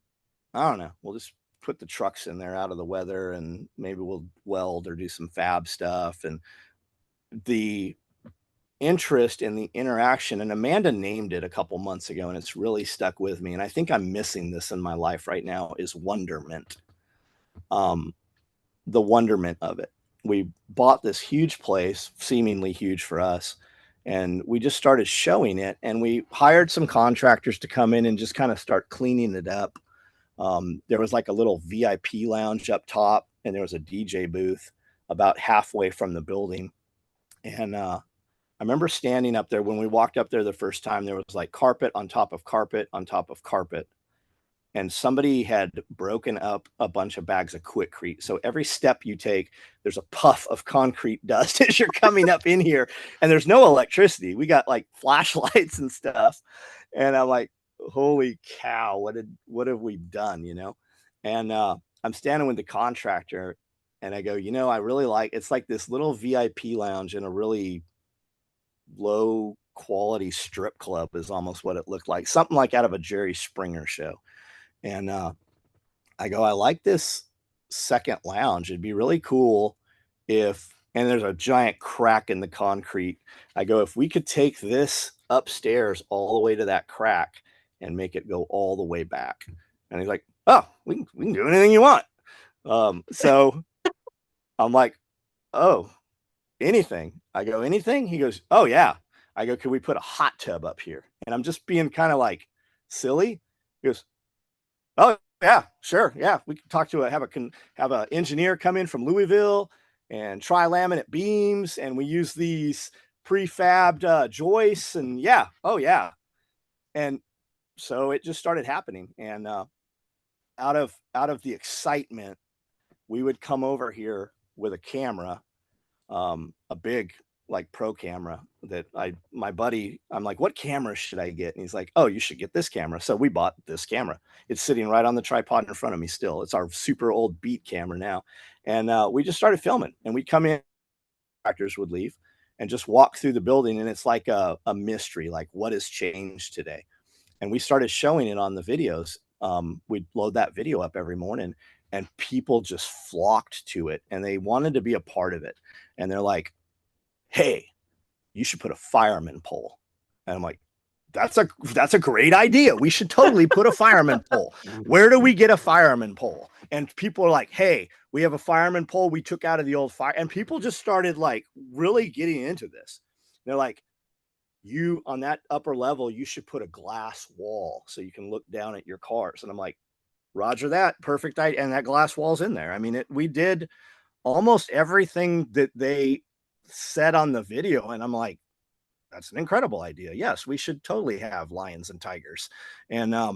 "I don't know. We'll just put the trucks in there out of the weather, and maybe we'll weld or do some fab stuff." And the interest in the interaction, and Amanda named it a couple months ago, and it's really stuck with me. And I think I'm missing this in my life right now, is wonderment. The wonderment of it. We bought this huge place, seemingly huge for us, and we just started showing it, and we hired some contractors to come in and just kind of start cleaning it up. There was like a little VIP lounge up top, and there was a DJ booth about halfway from the building. And I remember standing up there when we walked up there the first time. There was like carpet on top of carpet on top of carpet, and somebody had broken up a bunch of bags of Quikrete. So every step you take, there's a puff of concrete dust as you're coming up in here, and there's no electricity. We got like flashlights and stuff, and I'm like, holy cow, what have we done, you know? And I'm standing with the contractor, and I go, I really like, it's like this little VIP lounge in a really low quality strip club is almost what it looked like, something like out of a Jerry Springer show. And I go, I like this second lounge. It'd be really cool and there's a giant crack in the concrete. I go, if we could take this upstairs all the way to that crack and make it go all the way back. And he's like, oh, we can do anything you want. So I'm like, oh, anything. I go, anything? He goes, oh, yeah. I go, could we put a hot tub up here? And I'm just being kind of like silly. He goes, oh, yeah, sure. Yeah, we can talk to have an engineer come in from Louisville and try laminate beams, and we use these prefabbed joists, and yeah, oh yeah. And so it just started happening, and out of the excitement, we would come over here with a camera, a big like pro camera that my buddy, I'm like, what camera should I get? And he's like, oh, you should get this camera. So we bought this camera. It's sitting right on the tripod in front of me still. It's our super old Beat camera now. And we just started filming, and we'd come in, actors would leave and just walk through the building. And it's like a mystery, like what has changed today? And we started showing it on the videos. We'd load that video up every morning, and people just flocked to it, and they wanted to be a part of it. And they're like, hey, you should put a fireman pole. And I'm like, that's a great idea. We should totally put a fireman pole. Where do we get a fireman pole? And people are like, hey, we have a fireman pole we took out of the old fire. And people just started like really getting into this. They're like, you on that upper level, you should put a glass wall so you can look down at your cars. And I'm like, roger that. Perfect idea. And that glass wall's in there. I mean, we did almost everything that they said on the video, and I'm like, that's an incredible idea. Yes, we should totally have lions and tigers. And I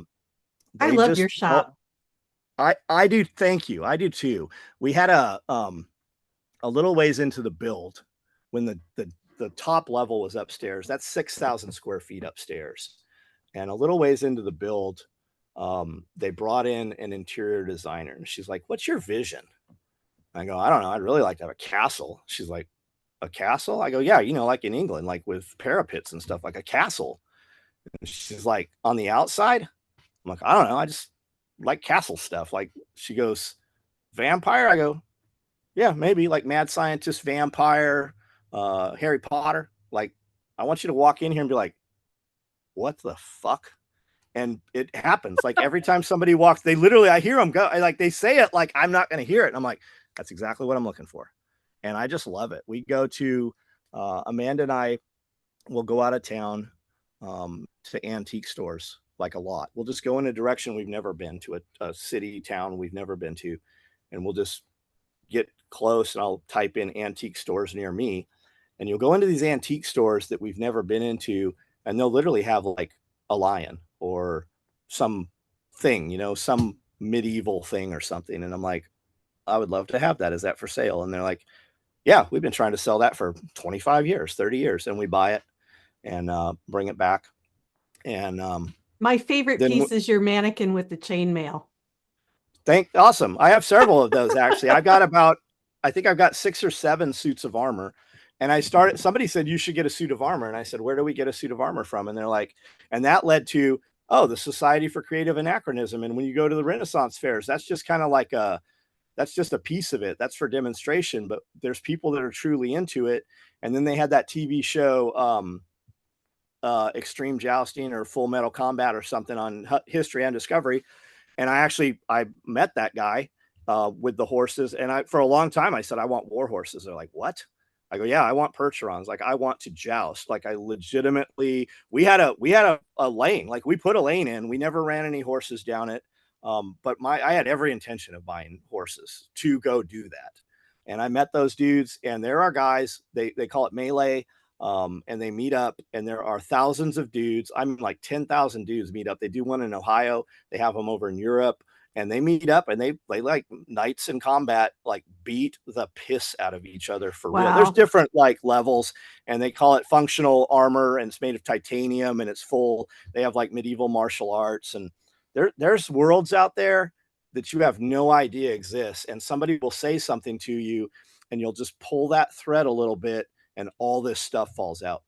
love your shop. I do. Thank you. I do too. We had a little ways into the build when the top level was upstairs. That's 6,000 square feet upstairs, and a little ways into the build, they brought in an interior designer, and she's like, what's your vision? I go, I don't know. I'd really like to have a castle. She's like, a castle? I go, yeah, like in England, like with parapets and stuff, like a castle. And she's like, on the outside? I'm like, I don't know. I just like castle stuff. Like, she goes, vampire? I go, yeah, maybe like mad scientist, vampire, Harry Potter. Like, I want you to walk in here and be like, what the fuck? And it happens. Like every time somebody walks, I hear them go, like they say it like I'm not going to hear it. And I'm like, that's exactly what I'm looking for. And I just love it. We go to Amanda and I will go out of town to antique stores, like a lot. We'll just go in a direction we've never been to, a city, town we've never been to, and we'll just get close and I'll type in antique stores near me, and you'll go into these antique stores that we've never been into, and they'll literally have like a lion or some thing, some medieval thing or something. And I'm like, I would love to have that. Is that for sale? And they're like, yeah, we've been trying to sell that for 25 years, 30 years. And we buy it and bring it back. And My favorite then piece is your mannequin with the chainmail. awesome. I have several of those actually. I think I've got 6 or 7 suits of armor. And somebody said, you should get a suit of armor. And I said, where do we get a suit of armor from? And they're like, and that led to, oh, the Society for Creative Anachronism. And when you go to the Renaissance fairs, that's just kind of like that's just a piece of it. That's for demonstration, but there's people that are truly into it. And then they had that TV show, Extreme Jousting or Full Metal Combat or something on History and Discovery. And I met that guy with the horses. And for a long time, I said, I want war horses. They're like, what? I go, yeah, I want percherons. Like, I want to joust. Like, I legitimately, we had a lane, like we put a lane in, we never ran any horses down it. But I had every intention of buying horses to go do that. And I met those dudes, and there are guys, they call it melee. And they meet up, and there are thousands of dudes. I'm like 10,000 dudes meet up. They do one in Ohio. They have them over in Europe, and they meet up, and they like knights in combat, like beat the piss out of each other for real. There's different like levels, and they call it functional armor, and it's made of titanium, and it's full. They have like medieval martial arts, and there's worlds out there that you have no idea exists. And somebody will say something to you, and you'll just pull that thread a little bit, and all this stuff falls out.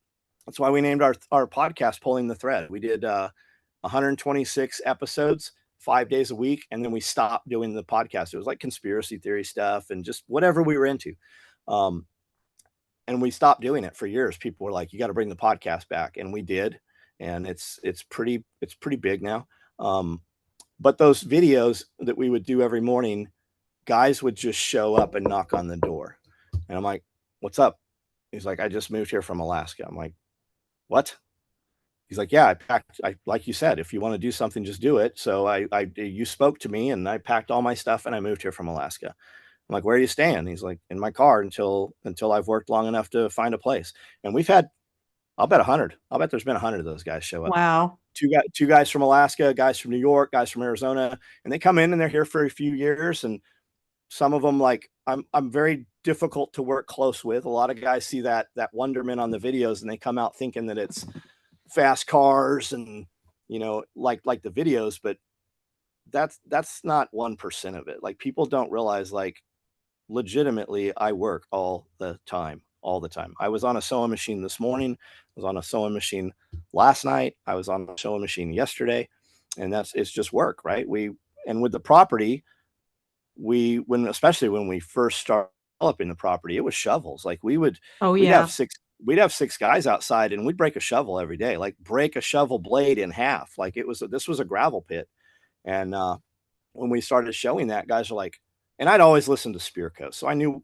That's why we named our podcast Pulling the Thread. We did 126 episodes, 5 days a week, and then we stopped doing the podcast. It was like conspiracy theory stuff and just whatever we were into. And we stopped doing it for years. People were like, you got to bring the podcast back. And we did. And it's pretty big now. But those videos that we would do every morning, guys would just show up and knock on the door. And I'm like, what's up? He's like, I just moved here from Alaska. I'm like, what? He's like, yeah, like you said, if you want to do something, just do it. So you spoke to me, and I packed all my stuff, and I moved here from Alaska. I'm like, where are you staying? He's like, in my car until I've worked long enough to find a place. And we've had, I'll bet 100. I'll bet there's been 100 of those guys show up. Wow. Two guys from Alaska, guys from New York, guys from Arizona, and they come in and they're here for a few years. And some of them, like, I'm very difficult to work close with. A lot of guys see that wonderment on the videos, and they come out thinking that it's fast cars and, like the videos, but that's not 1% of it. Like, people don't realize, like, legitimately, I work all the time. I was on a sewing machine this morning. I was on a sewing machine last night. I was on a sewing machine yesterday, and it's just work, right? And with the property, especially when we first started developing the property, it was shovels. Like, we'd have 6 guys outside, and we'd break a shovel every day, like break a shovel blade in half. Like, this was a gravel pit. And when we started showing that, guys are like, and I'd always listened to Spearco, so I knew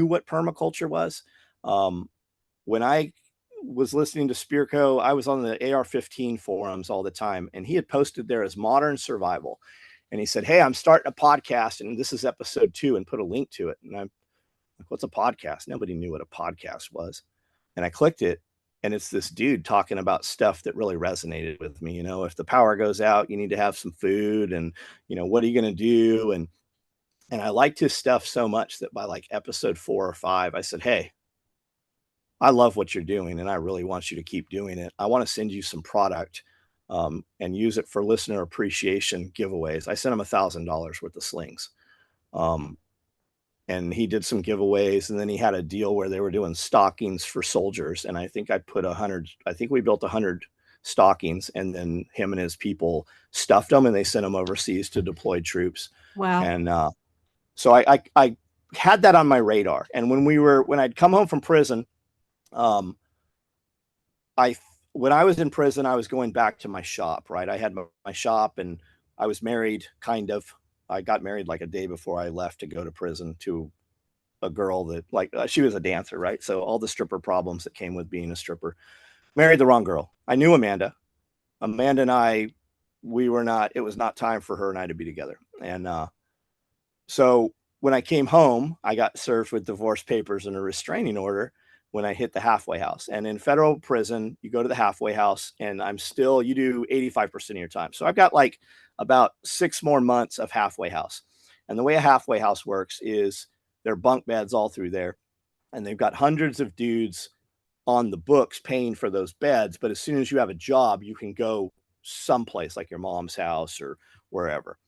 what permaculture was. When I was listening to Spearco, I was on the AR-15 forums all the time, and he had posted there as Modern Survival. And he said, hey, I'm starting a podcast, and this is episode 2, and put a link to it. And I'm like, what's a podcast? Nobody knew what a podcast was. And I clicked it, and it's this dude talking about stuff that really resonated with me. If the power goes out, you need to have some food, and, what are you going to do? And I liked his stuff so much that by like episode 4 or 5, I said, hey, I love what you're doing, and I really want you to keep doing it. I want to send you some product and use it for listener appreciation giveaways. I sent him $1,000 worth of slings. And he did some giveaways, and then he had a deal where they were doing stockings for soldiers. And I think we built 100 stockings, and then him and his people stuffed them, and they sent them overseas to deployed troops. Wow. And so I had that on my radar. And when I'd come home from prison, when I was in prison, I was going back to my shop, right? I had my shop, and I was married, kind of. I got married like a day before I left to go to prison to a girl that, like, she was a dancer, right? So all the stripper problems that came with being a stripper. Married the wrong girl. I knew Amanda. Amanda and I, it was not time for her and I to be together. And so when I came home, I got served with divorce papers and a restraining order when I hit the halfway house. And in federal prison, you go to the halfway house, and you do 85% of your time. So I've got like about 6 more months of halfway house. And the way a halfway house works is there are bunk beds all through there, and they've got hundreds of dudes on the books paying for those beds. But as soon as you have a job, you can go someplace like your mom's house or wherever.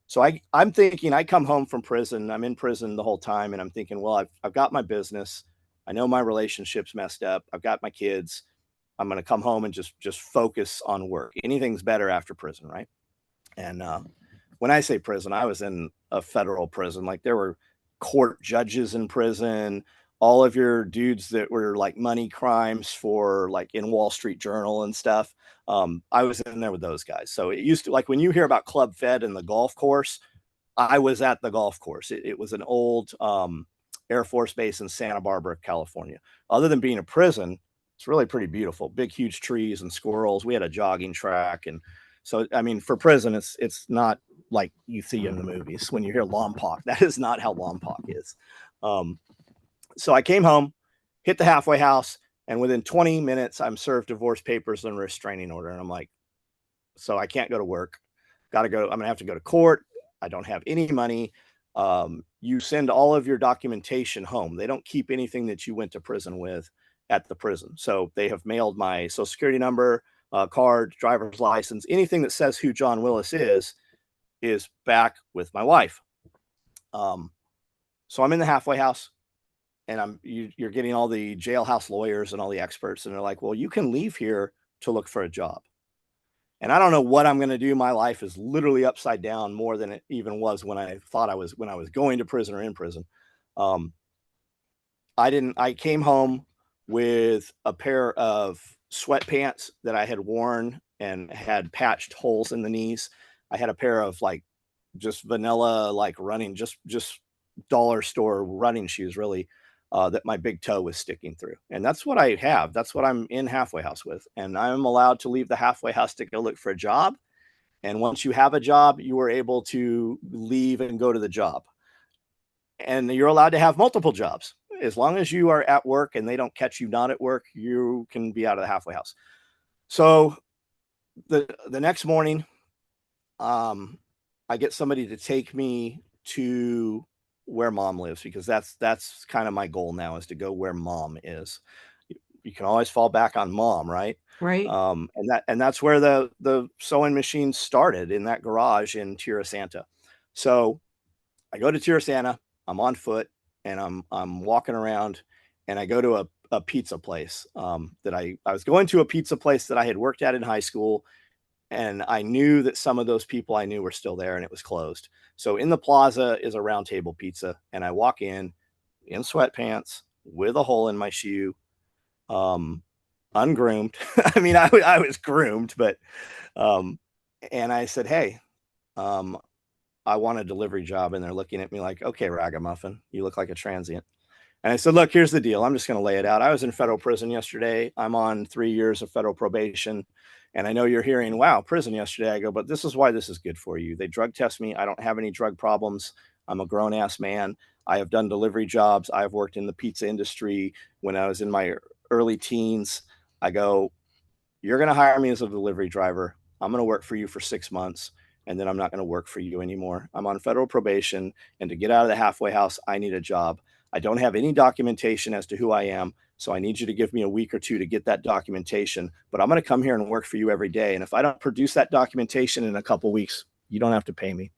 So I'm thinking, I come home from prison. I'm in prison the whole time, and I'm thinking, well, I've got my business. I know my relationship's messed up. I've got my kids. I'm going to come home and just focus on work. Anything's better after prison, right? And when I say prison, I was in a federal prison. Like, there were court judges in prison. All of your dudes that were like money crimes for like in Wall Street Journal and stuff. I was in there with those guys. So it used to, like, when you hear about Club Fed and the golf course, I was at the golf course. It was an old Air Force base in Santa Barbara, California. Other than being a prison, it's really pretty beautiful. Big, huge trees and squirrels. We had a jogging track. And so, I mean, for prison, it's not like you see in the movies. When you hear Lompoc, that is not how Lompoc is. So I came home, hit the halfway house, and within 20 minutes, I'm served divorce papers and a restraining order. And I'm like, so I can't go to work. Got to go. I'm going to have to go to court. I don't have any money. You send all of your documentation home. They don't keep anything that you went to prison with at the prison. So they have mailed my social security number, card, driver's license, anything that says who John Willis is back with my wife. So I'm in the halfway house, and you're getting all the jailhouse lawyers and all the experts, and they're like, well, you can leave here to look for a job. And I don't know what I'm going to do. My life is literally upside down more than it even was when I was going to prison or in prison. I came home with a pair of sweatpants that I had worn and had patched holes in the knees. I had a pair of like just vanilla, like running, just dollar store running shoes, really, that my big toe was sticking through. And that's what I have. That's what I'm in halfway house with. And I'm allowed to leave the halfway house to go look for a job. And once you have a job, you are able to leave and go to the job. And you're allowed to have multiple jobs. As long as you are at work and they don't catch you not at work, you can be out of the halfway house. So the next morning, I get somebody to take me to where mom lives, because that's kind of my goal now, is to go where mom is. You can always fall back on mom, right? Right. And that's where the sewing machine started, in that garage in Tierra Santa. So I go to Tierra Santa, I'm on foot, and I'm walking around, and I go to a pizza place that I was going to a pizza place that I had worked at in high school. And I knew that some of those people I knew were still there, and it was closed. So in the plaza is a Round Table Pizza. And I walk in sweatpants with a hole in my shoe, ungroomed. I mean, I was groomed, but, and I said, hey, I want a delivery job. And they're looking at me like, okay, ragamuffin, you look like a transient. And I said, look, here's the deal. I'm just going to lay it out. I was in federal prison yesterday. I'm on 3 years of federal probation. And I know you're hearing, wow, prison yesterday. I go, but this is why this is good for you. They drug test me. I don't have any drug problems. I'm a grown ass man. I have done delivery jobs. I've worked in the pizza industry when I was in my early teens. I go, you're going to hire me as a delivery driver. I'm going to work for you for 6 months, and then I'm not going to work for you anymore. I'm on federal probation. And to get out of the halfway house, I need a job. I don't have any documentation as to who I am. So I need you to give me a week or two to get that documentation, but I'm going to come here and work for you every day. And if I don't produce that documentation in a couple of weeks, you don't have to pay me.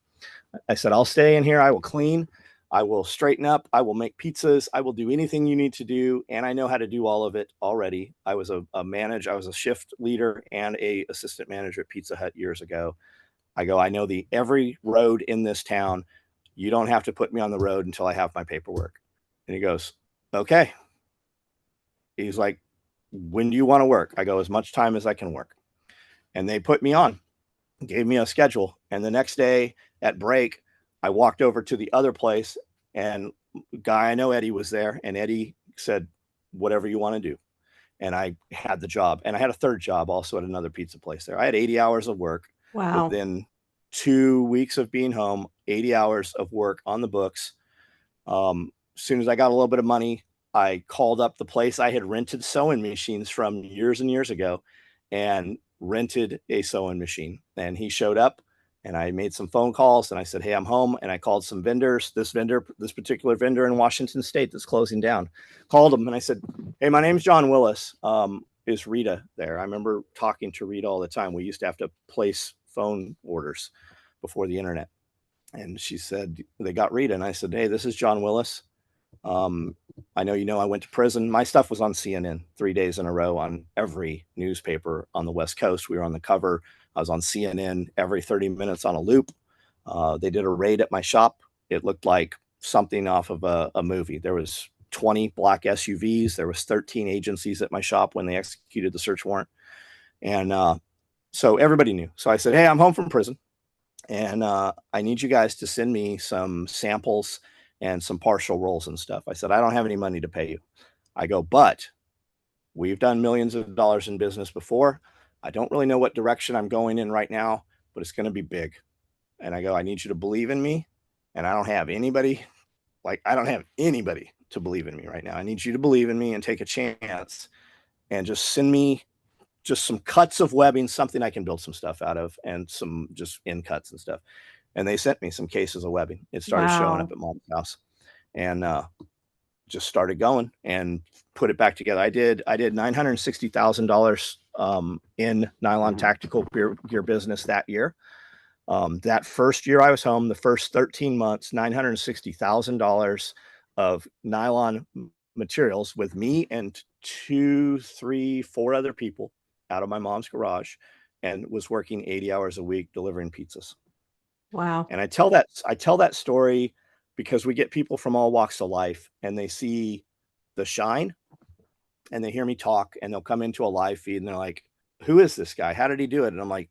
I said, I'll stay in here. I will clean. I will straighten up. I will make pizzas. I will do anything you need to do. And I know how to do all of it already. I was a manager. I was a shift leader and a assistant manager at Pizza Hut years ago. I go, I know every road in this town. You don't have to put me on the road until I have my paperwork. And he goes, okay. He's like, when do you want to work? I go, as much time as I can work. And they put me on, gave me a schedule. And the next day at break, I walked over to the other place, and guy I know, Eddie, was there. And Eddie said, whatever you want to do. And I had the job. And I had a third job also at another pizza place there. I had 80 hours of work. Wow. Within 2 weeks of being home, 80 hours of work on the books. As soon as I got a little bit of money, I called up the place I had rented sewing machines from years and years ago and rented a sewing machine. And he showed up and I made some phone calls and I said, hey, I'm home. And I called some vendors, this particular vendor in Washington State that's closing down. Called him and I said, hey, my name's John Willis. Is Rita there? I remember talking to Rita all the time. We used to have to place phone orders before the internet. And she said, they got Rita. And I said, hey, this is John Willis. Um, I know, I went to prison. My stuff was on CNN 3 days in a row on every newspaper on the West Coast. We were on the cover. I was on CNN every 30 minutes on a loop. They did a raid at my shop. It looked like something off of a movie. There was 20 black SUVs. There was 13 agencies at my shop when they executed the search warrant. And so everybody knew. So I said, hey, I'm home from prison. And I need you guys to send me some samples and some partial rolls and stuff. I said, I don't have any money to pay you. I go, but we've done millions of dollars in business before. I don't really know what direction I'm going in right now, but it's going to be big. And I go, I need you to believe in me. And I don't have anybody to believe in me right now. I need you to believe in me and take a chance and just send me just some cuts of webbing, something I can build some stuff out of, and some just end cuts and stuff. And they sent me some cases of webbing. It started showing up Wow. at Mom's house, and just started going and put it back together. I did $960,000 in nylon tactical gear business that year. That first year I was home, the first 13 months, $960,000 of nylon materials with me and 2, 3, 4 other people out of my mom's garage, and was working 80 hours a week delivering pizzas. Wow. And I tell that story because we get people from all walks of life and they see the shine and they hear me talk and they'll come into a live feed and they're like, who is this guy? How did he do it? And I'm like,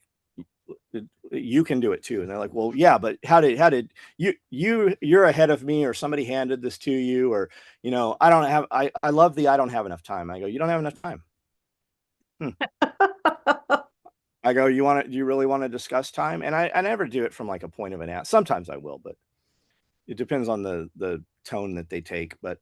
you can do it too. And they're like, well, yeah, but how did you're ahead of me, or somebody handed this to you, or, I love I don't have enough time. I go, you don't have enough time. I go, do you really want to discuss time? And I never do it from like a point of an ask. Sometimes I will, but it depends on the tone that they take. But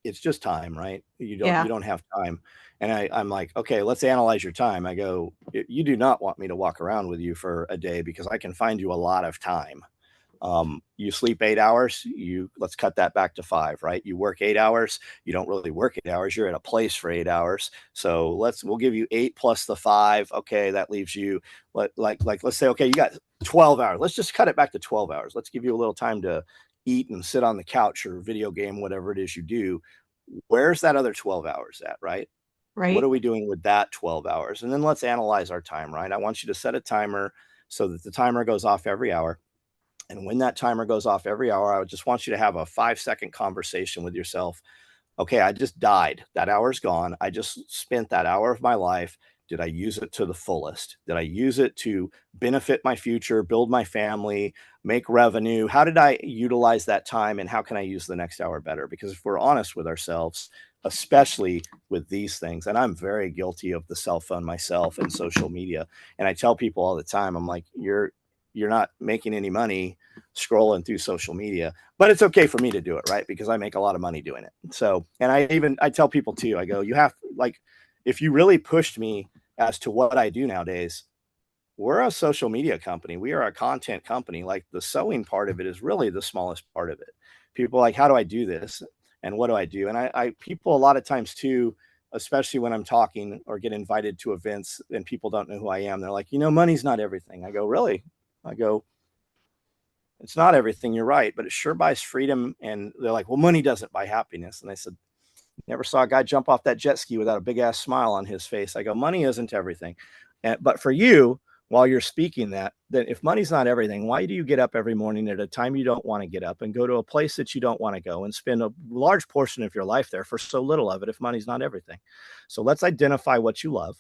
it's just time, right? You Yeah. don't have time. And I'm like, okay, let's analyze your time. I go, you do not want me to walk around with you for a day because I can find you a lot of time. You sleep 8 hours, let's cut that back to 5, right? You work 8 hours, you don't really work 8 hours, you're at a place for 8 hours. So we'll give you 8 plus the 5. Okay, that leaves you let's say, okay, you got 12 hours. Let's just cut it back to 12 hours. Let's give you a little time to eat and sit on the couch or video game, whatever it is you do. Where's that other 12 hours at, right? What are Right. we doing with that 12 hours? And then let's analyze our time, right? I want you to set a timer so that the timer goes off every hour. And when that timer goes off every hour, I just want you to have a 5-second conversation with yourself. Okay, I just died. That hour's gone. I just spent that hour of my life. Did I use it to the fullest? Did I use it to benefit my future, build my family, make revenue? How did I utilize that time, and how can I use the next hour better? Because if we're honest with ourselves, especially with these things, and I'm very guilty of the cell phone myself and social media, and I tell people all the time, I'm like, you're not making any money scrolling through social media, but it's okay for me to do it, right? Because I make a lot of money doing it. So, and I tell people too, I go, you have, like, if you really pushed me as to what I do nowadays, we're a social media company. We are a content company. Like, the sewing part of it is really the smallest part of it. People are like, how do I do this? And what do I do? And I people a lot of times too, especially when I'm talking or get invited to events and people don't know who I am, they're like, money's not everything. I go, really? I go, it's not everything. You're right, but it sure buys freedom. And they're like, well, money doesn't buy happiness. And I said, never saw a guy jump off that jet ski without a big ass smile on his face. I go, money isn't everything. But for you, while you're speaking that, then if money's not everything, why do you get up every morning at a time you don't want to get up and go to a place that you don't want to go and spend a large portion of your life there for so little of it if money's not everything? So let's identify what you love.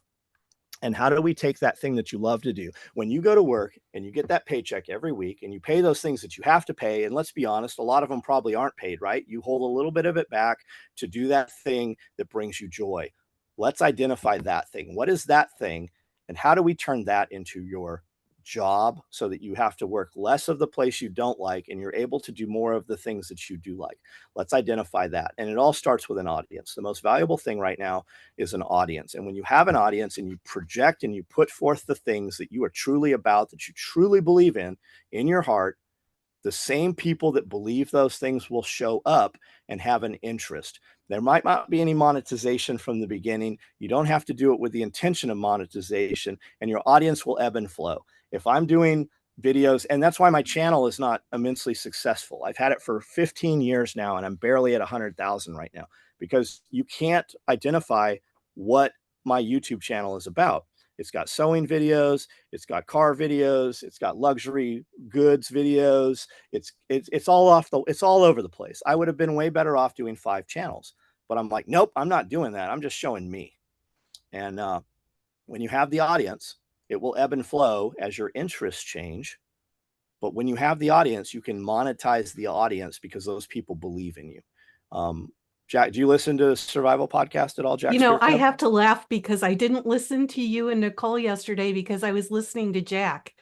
And how do we take that thing that you love to do when you go to work and you get that paycheck every week and you pay those things that you have to pay? And let's be honest, a lot of them probably aren't paid, right? You hold a little bit of it back to do that thing that brings you joy. Let's identify that thing. What is that thing? And how do we turn that into your job so that you have to work less of the place you don't like and you're able to do more of the things that you do like. Let's identify that. And it all starts with an audience. The most valuable thing right now is an audience. And when you have an audience and you project and you put forth the things that you are truly about, that you truly believe in your heart, the same people that believe those things will show up and have an interest. There might not be any monetization from the beginning. You don't have to do it with the intention of monetization, and your audience will ebb and flow. If I'm doing videos, and that's why my channel is not immensely successful. I've had it for 15 years now, and I'm barely at 100,000 right now, because you can't identify what my YouTube channel is about. It's got sewing videos, it's got car videos, it's got luxury goods videos. It's all over the place. I would have been way better off doing 5 channels, but I'm like, nope, I'm not doing that. I'm just showing me. And when you have the audience, it will ebb and flow as your interests change. But when you have the audience, you can monetize the audience because those people believe in you. Jack, do you listen to Survival Podcast at all, Jack? I have to laugh because I didn't listen to you and Nicole yesterday because I was listening to Jack.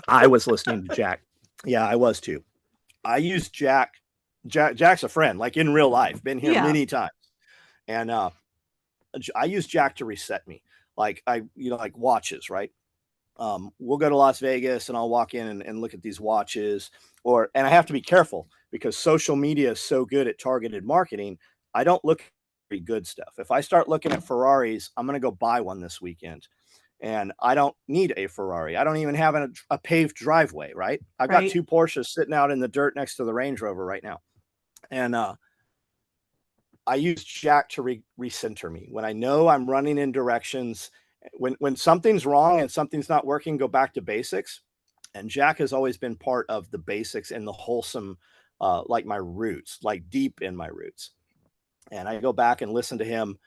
I was listening to Jack. Yeah, I was too. I use Jack. Jack's a friend, like in real life, been here many times. And I use Jack to reset me. Like like watches, right? We'll go to Las Vegas and I'll walk in and look at these watches, and I have to be careful because social media is so good at targeted marketing. I don't look at good stuff. If I start looking at Ferraris, I'm going to go buy one this weekend, and I don't need a Ferrari. I don't even have a paved driveway, right? I've got 2 Porsches sitting out in the dirt next to the Range Rover right now. And I use Jack to recenter me. When I know I'm running in directions, when something's wrong and something's not working, go back to basics. And Jack has always been part of the basics and the wholesome, like my roots, like deep in my roots. And I go back and listen to him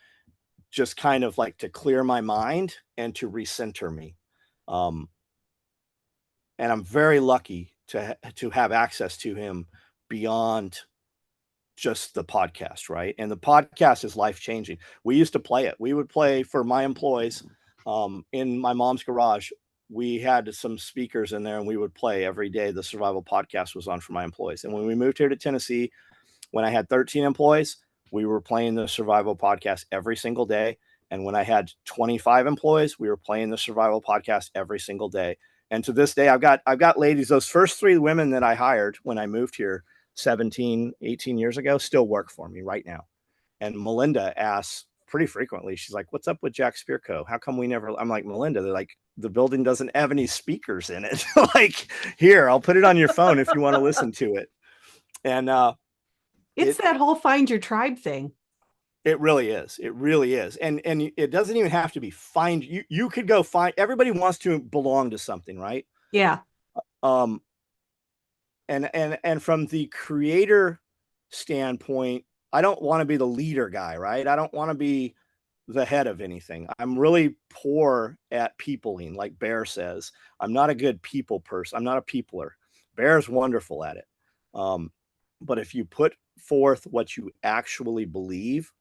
just kind of like to clear my mind and to recenter me. And I'm very lucky to have access to him beyond just the podcast, right? And the podcast is life-changing. We used to play it. We would play for my employees in my mom's garage. We had some speakers in there and we would play every day. The Survival Podcast was on for my employees. And when we moved here to Tennessee, when I had 13 employees, we were playing the Survival Podcast every single day. And when I had 25 employees, we were playing the Survival Podcast every single day. And to this day, I've got ladies, those first 3 women that I hired when I moved here 17, 18 years ago, still work for me right now. And Melinda asks pretty frequently, she's like, what's up with Jack Spearco? How come we never, I'm like, Melinda, they're like, the building doesn't have any speakers in it. Like, here, I'll put it on your phone if you want to listen to it. And it's that whole find your tribe thing. It really is. It really is. And it doesn't even have to be find. You could go find. Everybody wants to belong to something, right? Yeah. And from the creator standpoint, I don't want to be the leader guy, right? I don't want to be the head of anything. I'm really poor at peopling, like Bear says. I'm not a good people person. I'm not a peopler. Bear's wonderful at it. But if you put forth what you actually believe,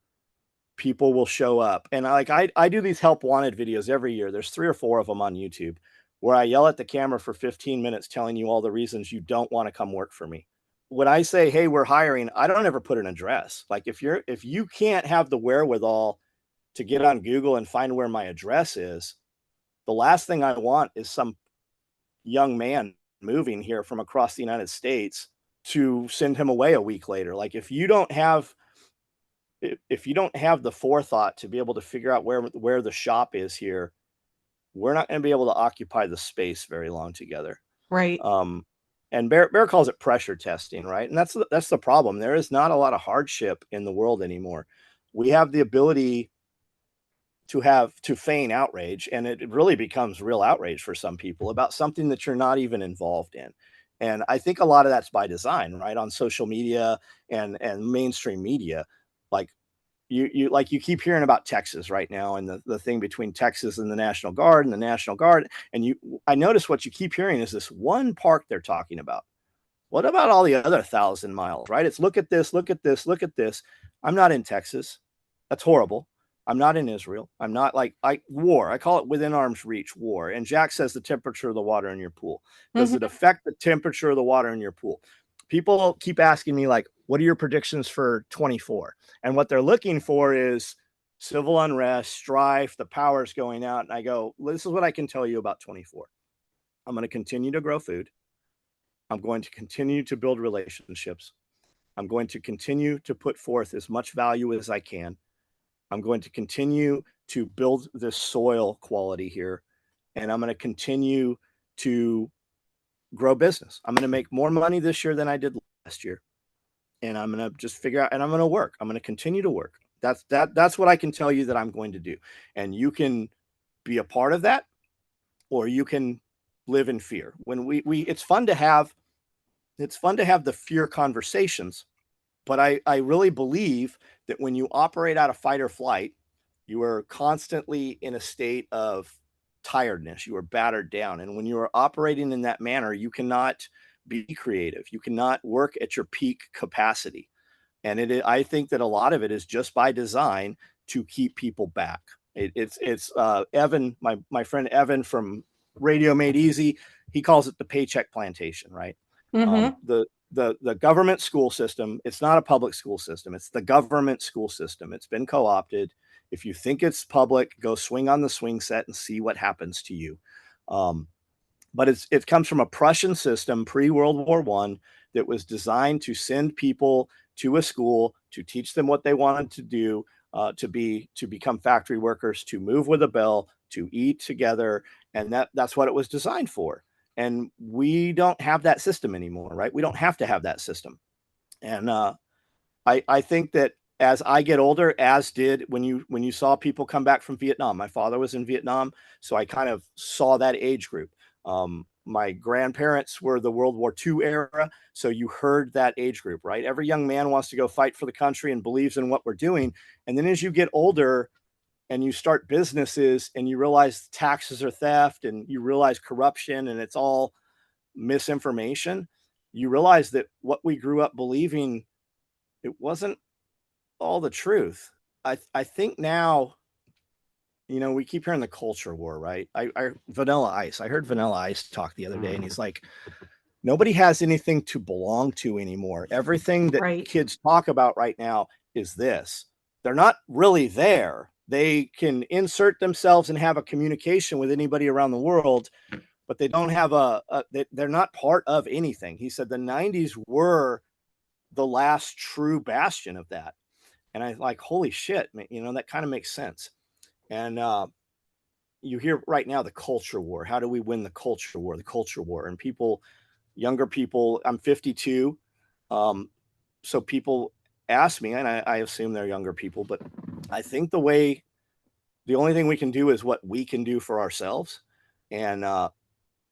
people will show up. And I do these help wanted videos every year. There's 3 or 4 of them on YouTube where I yell at the camera for 15 minutes telling you all the reasons you don't want to come work for me. When I say, hey, we're hiring, I don't ever put an address. Like if you can't have the wherewithal to get on Google and find where my address is, the last thing I want is some young man moving here from across the United States to send him away a week later. Like if you don't have the forethought to be able to figure out where the shop is here, we're not going to be able to occupy the space very long together. Right. And Bear calls it pressure testing, right? And that's the problem. There is not a lot of hardship in the world anymore. We have the ability to feign outrage, and it really becomes real outrage for some people about something that you're not even involved in. And I think a lot of that's by design, right? On social media and mainstream media, like you keep hearing about Texas right now and the thing between Texas and the National Guard and I notice what you keep hearing is this one park they're talking about. What about all the other 1,000 miles, right? It's look at this. I'm not in Texas. That's horrible. I'm not in Israel. I'm not like war. I call it within arm's reach war. And Jack says the temperature of the water in your pool. Does it Mm-hmm. affect the temperature of the water in your pool? People keep asking me like, what are your predictions for 24? And what they're looking for is civil unrest, strife, the power's going out. And I go, this is what I can tell you about 24. I'm going to continue to grow food. I'm going to continue to build relationships. I'm going to continue to put forth as much value as I can. I'm going to continue to build this soil quality here. And I'm going to continue to grow business. I'm going to make more money this year than I did last year. And I'm going to just figure out, and I'm going to work. I'm going to continue to work. That's what I can tell you that I'm going to do. And you can be a part of that, or you can live in fear. When we it's fun to have the fear conversations, but I really believe that when you operate out of fight or flight, you are constantly in a state of tiredness. You are battered down. And when you are operating in that manner, you cannot be creative. You cannot work at your peak capacity. And I think that a lot of it is just by design to keep people back. It's Evan, my friend Evan from Radio Made Easy. He calls it the paycheck plantation, right? Mm-hmm. The government school system, it's not a public school system. It's the government school system. It's been co-opted. If you think it's public, go swing on the swing set and see what happens to you. But it comes from a Prussian system pre-World War I that was designed to send people to a school to teach them what they wanted to do, to become factory workers, to move with a bell, to eat together, and that's what it was designed for. And we don't have that system anymore, right? We don't have to have that system. And I think that as I get older, as did when you saw people come back from Vietnam. My father was in Vietnam, so I kind of saw that age group. My grandparents were the World War II era, so you heard that age group, right? Every young man wants to go fight for the country and believes in what we're doing. And then as you get older and you start businesses and you realize taxes are theft and you realize corruption and it's all misinformation, you realize that what we grew up believing, it wasn't all the truth. I think now, we keep hearing the culture war, right? I Vanilla Ice. I heard Vanilla Ice talk the other day, and he's like, nobody has anything to belong to anymore. Everything that Right. kids talk about right now is this. They're not really there. They can insert themselves and have a communication with anybody around the world, but they don't have they're not part of anything. He said the 90s were the last true bastion of that. And I like, holy shit, that kind of makes sense. And you hear right now the culture war. How do we win the culture war? The culture war. And younger people, I'm 52. So people ask me, and I assume they're younger people, but I think the only thing we can do is what we can do for ourselves. And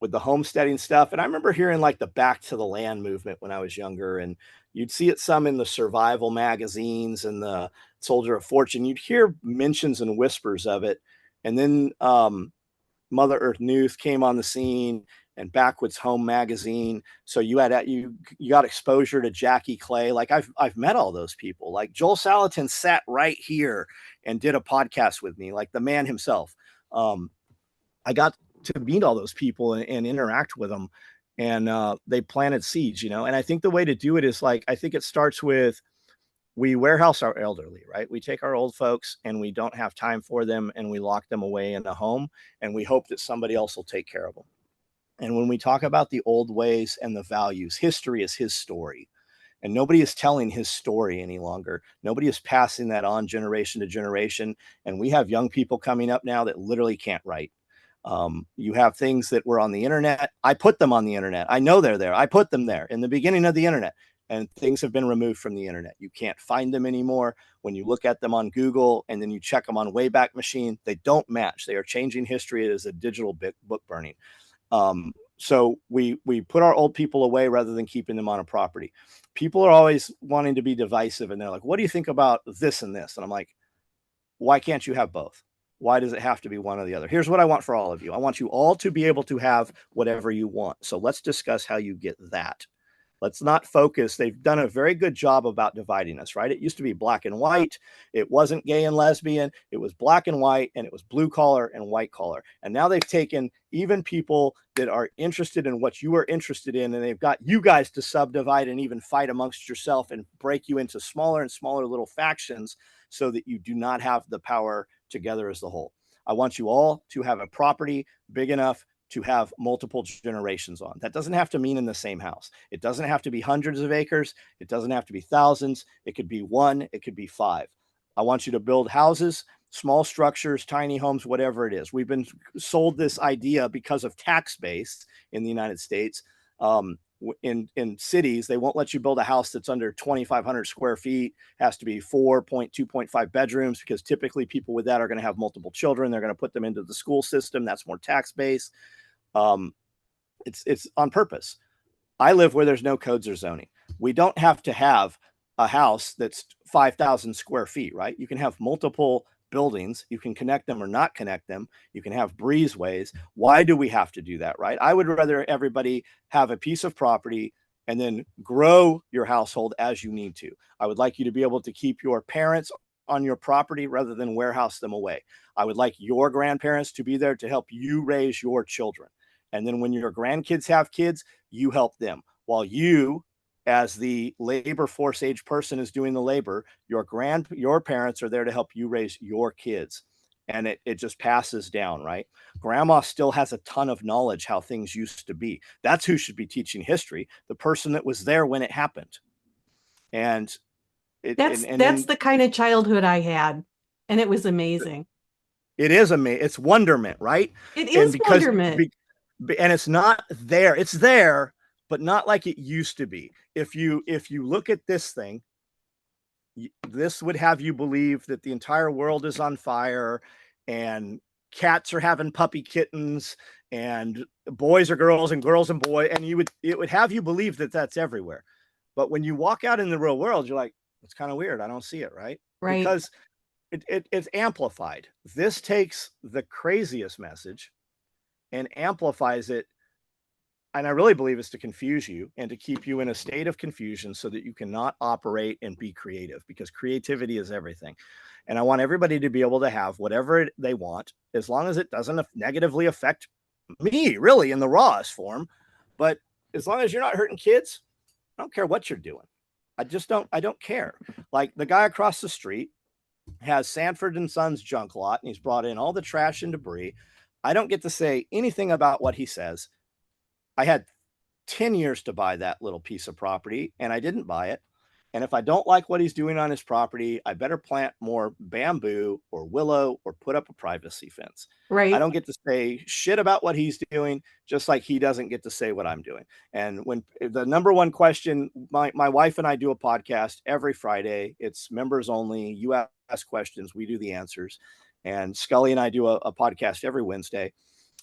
with the homesteading stuff. And I remember hearing like the Back to the Land movement when I was younger, and you'd see it some in the survival magazines and the Soldier of Fortune. You'd hear mentions and whispers of it. And then Mother Earth News came on the scene, and Backwoods Home magazine. So you got exposure to Jackie Clay. Like I've met all those people. Like Joel Salatin sat right here and did a podcast with me, like the man himself. I got to meet all those people and interact with them, and they planted seeds, and I think the way to do it is I think it starts with, we warehouse our elderly, right? We take our old folks and we don't have time for them and we lock them away in a home and we hope that somebody else will take care of them. And when we talk about the old ways and the values, history is his story. And nobody is telling his story any longer. Nobody is passing that on generation to generation. And we have young people coming up now that literally can't write. You have things that were on the internet. I put them on the internet. I know they're there. I put them there in the beginning of the internet, and things have been removed from the internet. You can't find them anymore. When you look at them on Google and then you check them on Wayback Machine, they don't match. They are changing history. It is a digital book burning. So we put our old people away rather than keeping them on a property. People are always wanting to be divisive, and they're like, what do you think about this and this? And I'm like, why can't you have both? Why does it have to be one or the other? Here's what I want for all of you. I want you all to be able to have whatever you want. So let's discuss how you get that. Let's not focus. They've done a very good job about dividing us, right? It used to be black and white. It wasn't gay and lesbian. It was black and white, and it was blue collar and white collar. And now they've taken even people that are interested in what you are interested in, and they've got you guys to subdivide and even fight amongst yourself and break you into smaller and smaller little factions so that you do not have the power together as the whole. I want you all to have a property big enough to have multiple generations on. That doesn't have to mean in the same house. It doesn't have to be hundreds of acres. It doesn't have to be thousands. It could be one, it could be five. I want you to build houses, small structures, tiny homes, whatever it is. We've been sold this idea because of tax base in the United States. In cities, they won't let you build a house that's under 2,500 square feet. It has to be 4.2.5 bedrooms, because typically people with that are going to have multiple children. They're going to put them into the school system. That's more tax base. It's on purpose. I live where there's no codes or zoning. We don't have to have a house that's 5,000 square feet, right? You can have multiple buildings. You can connect them or not connect them. You can have breezeways. Why do we have to do that, right? I would rather everybody have a piece of property and then grow your household as you need to. I would like you to be able to keep your parents on your property rather than warehouse them away. I would like your grandparents to be there to help you raise your children. And then when your grandkids have kids, you help them. While you, as the labor force age person, is doing the labor, your parents are there to help you raise your kids. And it just passes down, right? Grandma still has a ton of knowledge how things used to be. That's who should be teaching history, the person that was there when it happened. And that's the kind of childhood I had, and it was amazing. It is amazing. It's wonderment, right? It And is wonderment. and it's not there. It's there, but not like it used to be. If you look at this thing, this would have you believe that the entire world is on fire, and cats are having puppy kittens, and boys are girls, and girls and boys, and it would have you believe that that's everywhere. But when you walk out in the real world, you're like, it's kind of weird. I don't see it, right? Right. Because it's amplified. This takes the craziest message and amplifies it. And I really believe it's to confuse you and to keep you in a state of confusion so that you cannot operate and be creative, because creativity is everything. And I want everybody to be able to have whatever they want, as long as it doesn't negatively affect me, really, in the rawest form. But as long as you're not hurting kids, I don't care what you're doing. I don't care. Like the guy across the street has Sanford and Sons junk lot, and he's brought in all the trash and debris. I don't get to say anything about what he says. I had 10 years to buy that little piece of property, and I didn't buy it. And if I don't like what he's doing on his property, I better plant more bamboo or willow or put up a privacy fence. Right. I don't get to say shit about what he's doing, just like he doesn't get to say what I'm doing. And when the number one question, my wife and I do a podcast every Friday. It's members only. You ask questions, we do the answers. And Scully and I do a podcast every Wednesday.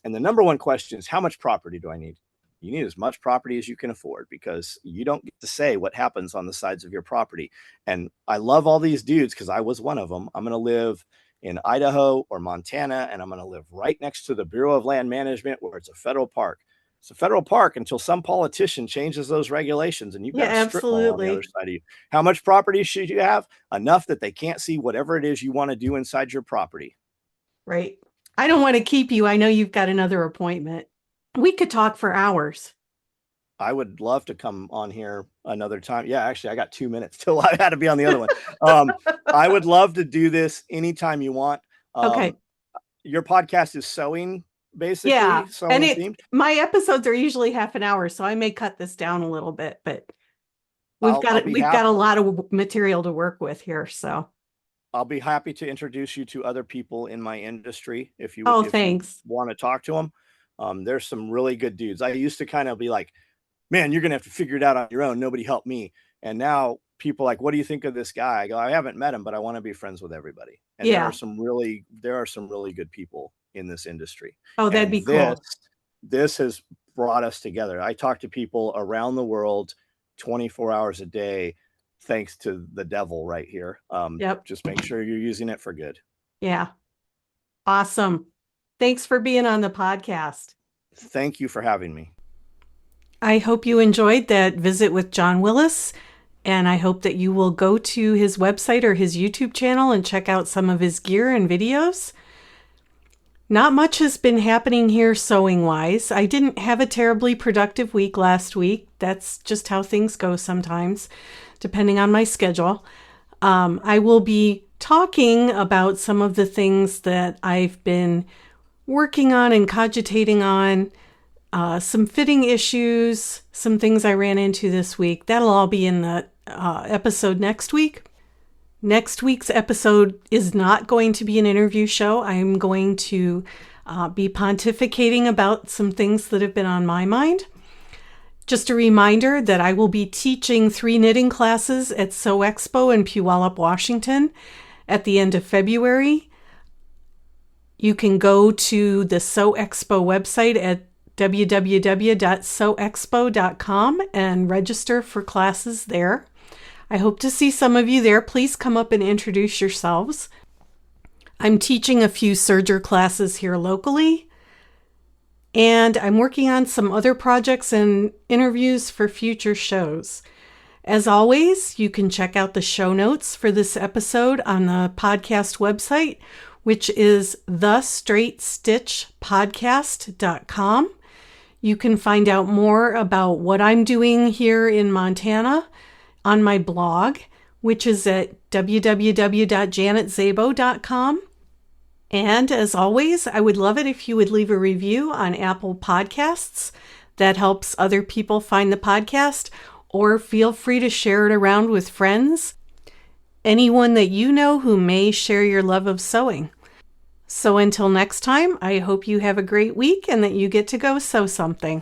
And the number one question is, how much property do I need? You need as much property as you can afford, because you don't get to say what happens on the sides of your property. And I love all these dudes, because I was one of them. I'm going to live in Idaho or Montana, and I'm going to live right next to the Bureau of Land Management, where it's a federal park. It's a federal park until some politician changes those regulations, and you've got a strip mall on the other side of you. How much property should you have? Enough that they can't see whatever it is you want to do inside your property. Right. I don't want to keep you. I know you've got another appointment. We could talk for hours. I would love to come on here another time. Yeah, actually, I got 2 minutes till I had to be on the other one. I would love to do this anytime you want. Okay. Your podcast is sewing, basically. Yeah. Sewing And themed. My episodes are usually half an hour, so I may cut this down a little bit, but we've got a lot of material to work with here. So I'll be happy to introduce you to other people in my industry if you thanks. want to talk to them. There's some really good dudes. I used to kind of be like, man, you're going to have to figure it out on your own. Nobody helped me. And now people are like, what do you think of this guy? I go, I haven't met him, but I want to be friends with everybody. And there are some really good people in this industry. Oh, that'd be cool. This has brought us together. I talk to people around the world 24 hours a day, thanks to the devil right here. Just make sure you're using it for good. Yeah. Awesome. Thanks for being on the podcast. Thank you for having me. I hope you enjoyed that visit with John Willis, and I hope that you will go to his website or his YouTube channel and check out some of his gear and videos. Not much has been happening here sewing-wise. I didn't have a terribly productive week last week. That's just how things go sometimes, depending on my schedule. I will be talking about some of the things that I've been working on and cogitating on, some fitting issues, some things I ran into this week. That'll all be in the episode next week. Next week's episode is not going to be an interview show. I'm going to be pontificating about some things that have been on my mind. Just a reminder that I will be teaching 3 knitting classes at Sew Expo in Puyallup, Washington at the end of February. You can go to the Sew Expo website at www.sewexpo.com and register for classes there. I hope to see some of you there. Please come up and introduce yourselves. I'm teaching a few serger classes here locally, and I'm working on some other projects and interviews for future shows. As always, you can check out the show notes for this episode on the podcast website, which is thestraightstitchpodcast.com. You can find out more about what I'm doing here in Montana on my blog, which is at www.janetzabo.com. And as always, I would love it if you would leave a review on Apple Podcasts. That helps other people find the podcast, or feel free to share it around with friends, anyone that you know who may share your love of sewing. So until next time, I hope you have a great week and that you get to go sew something.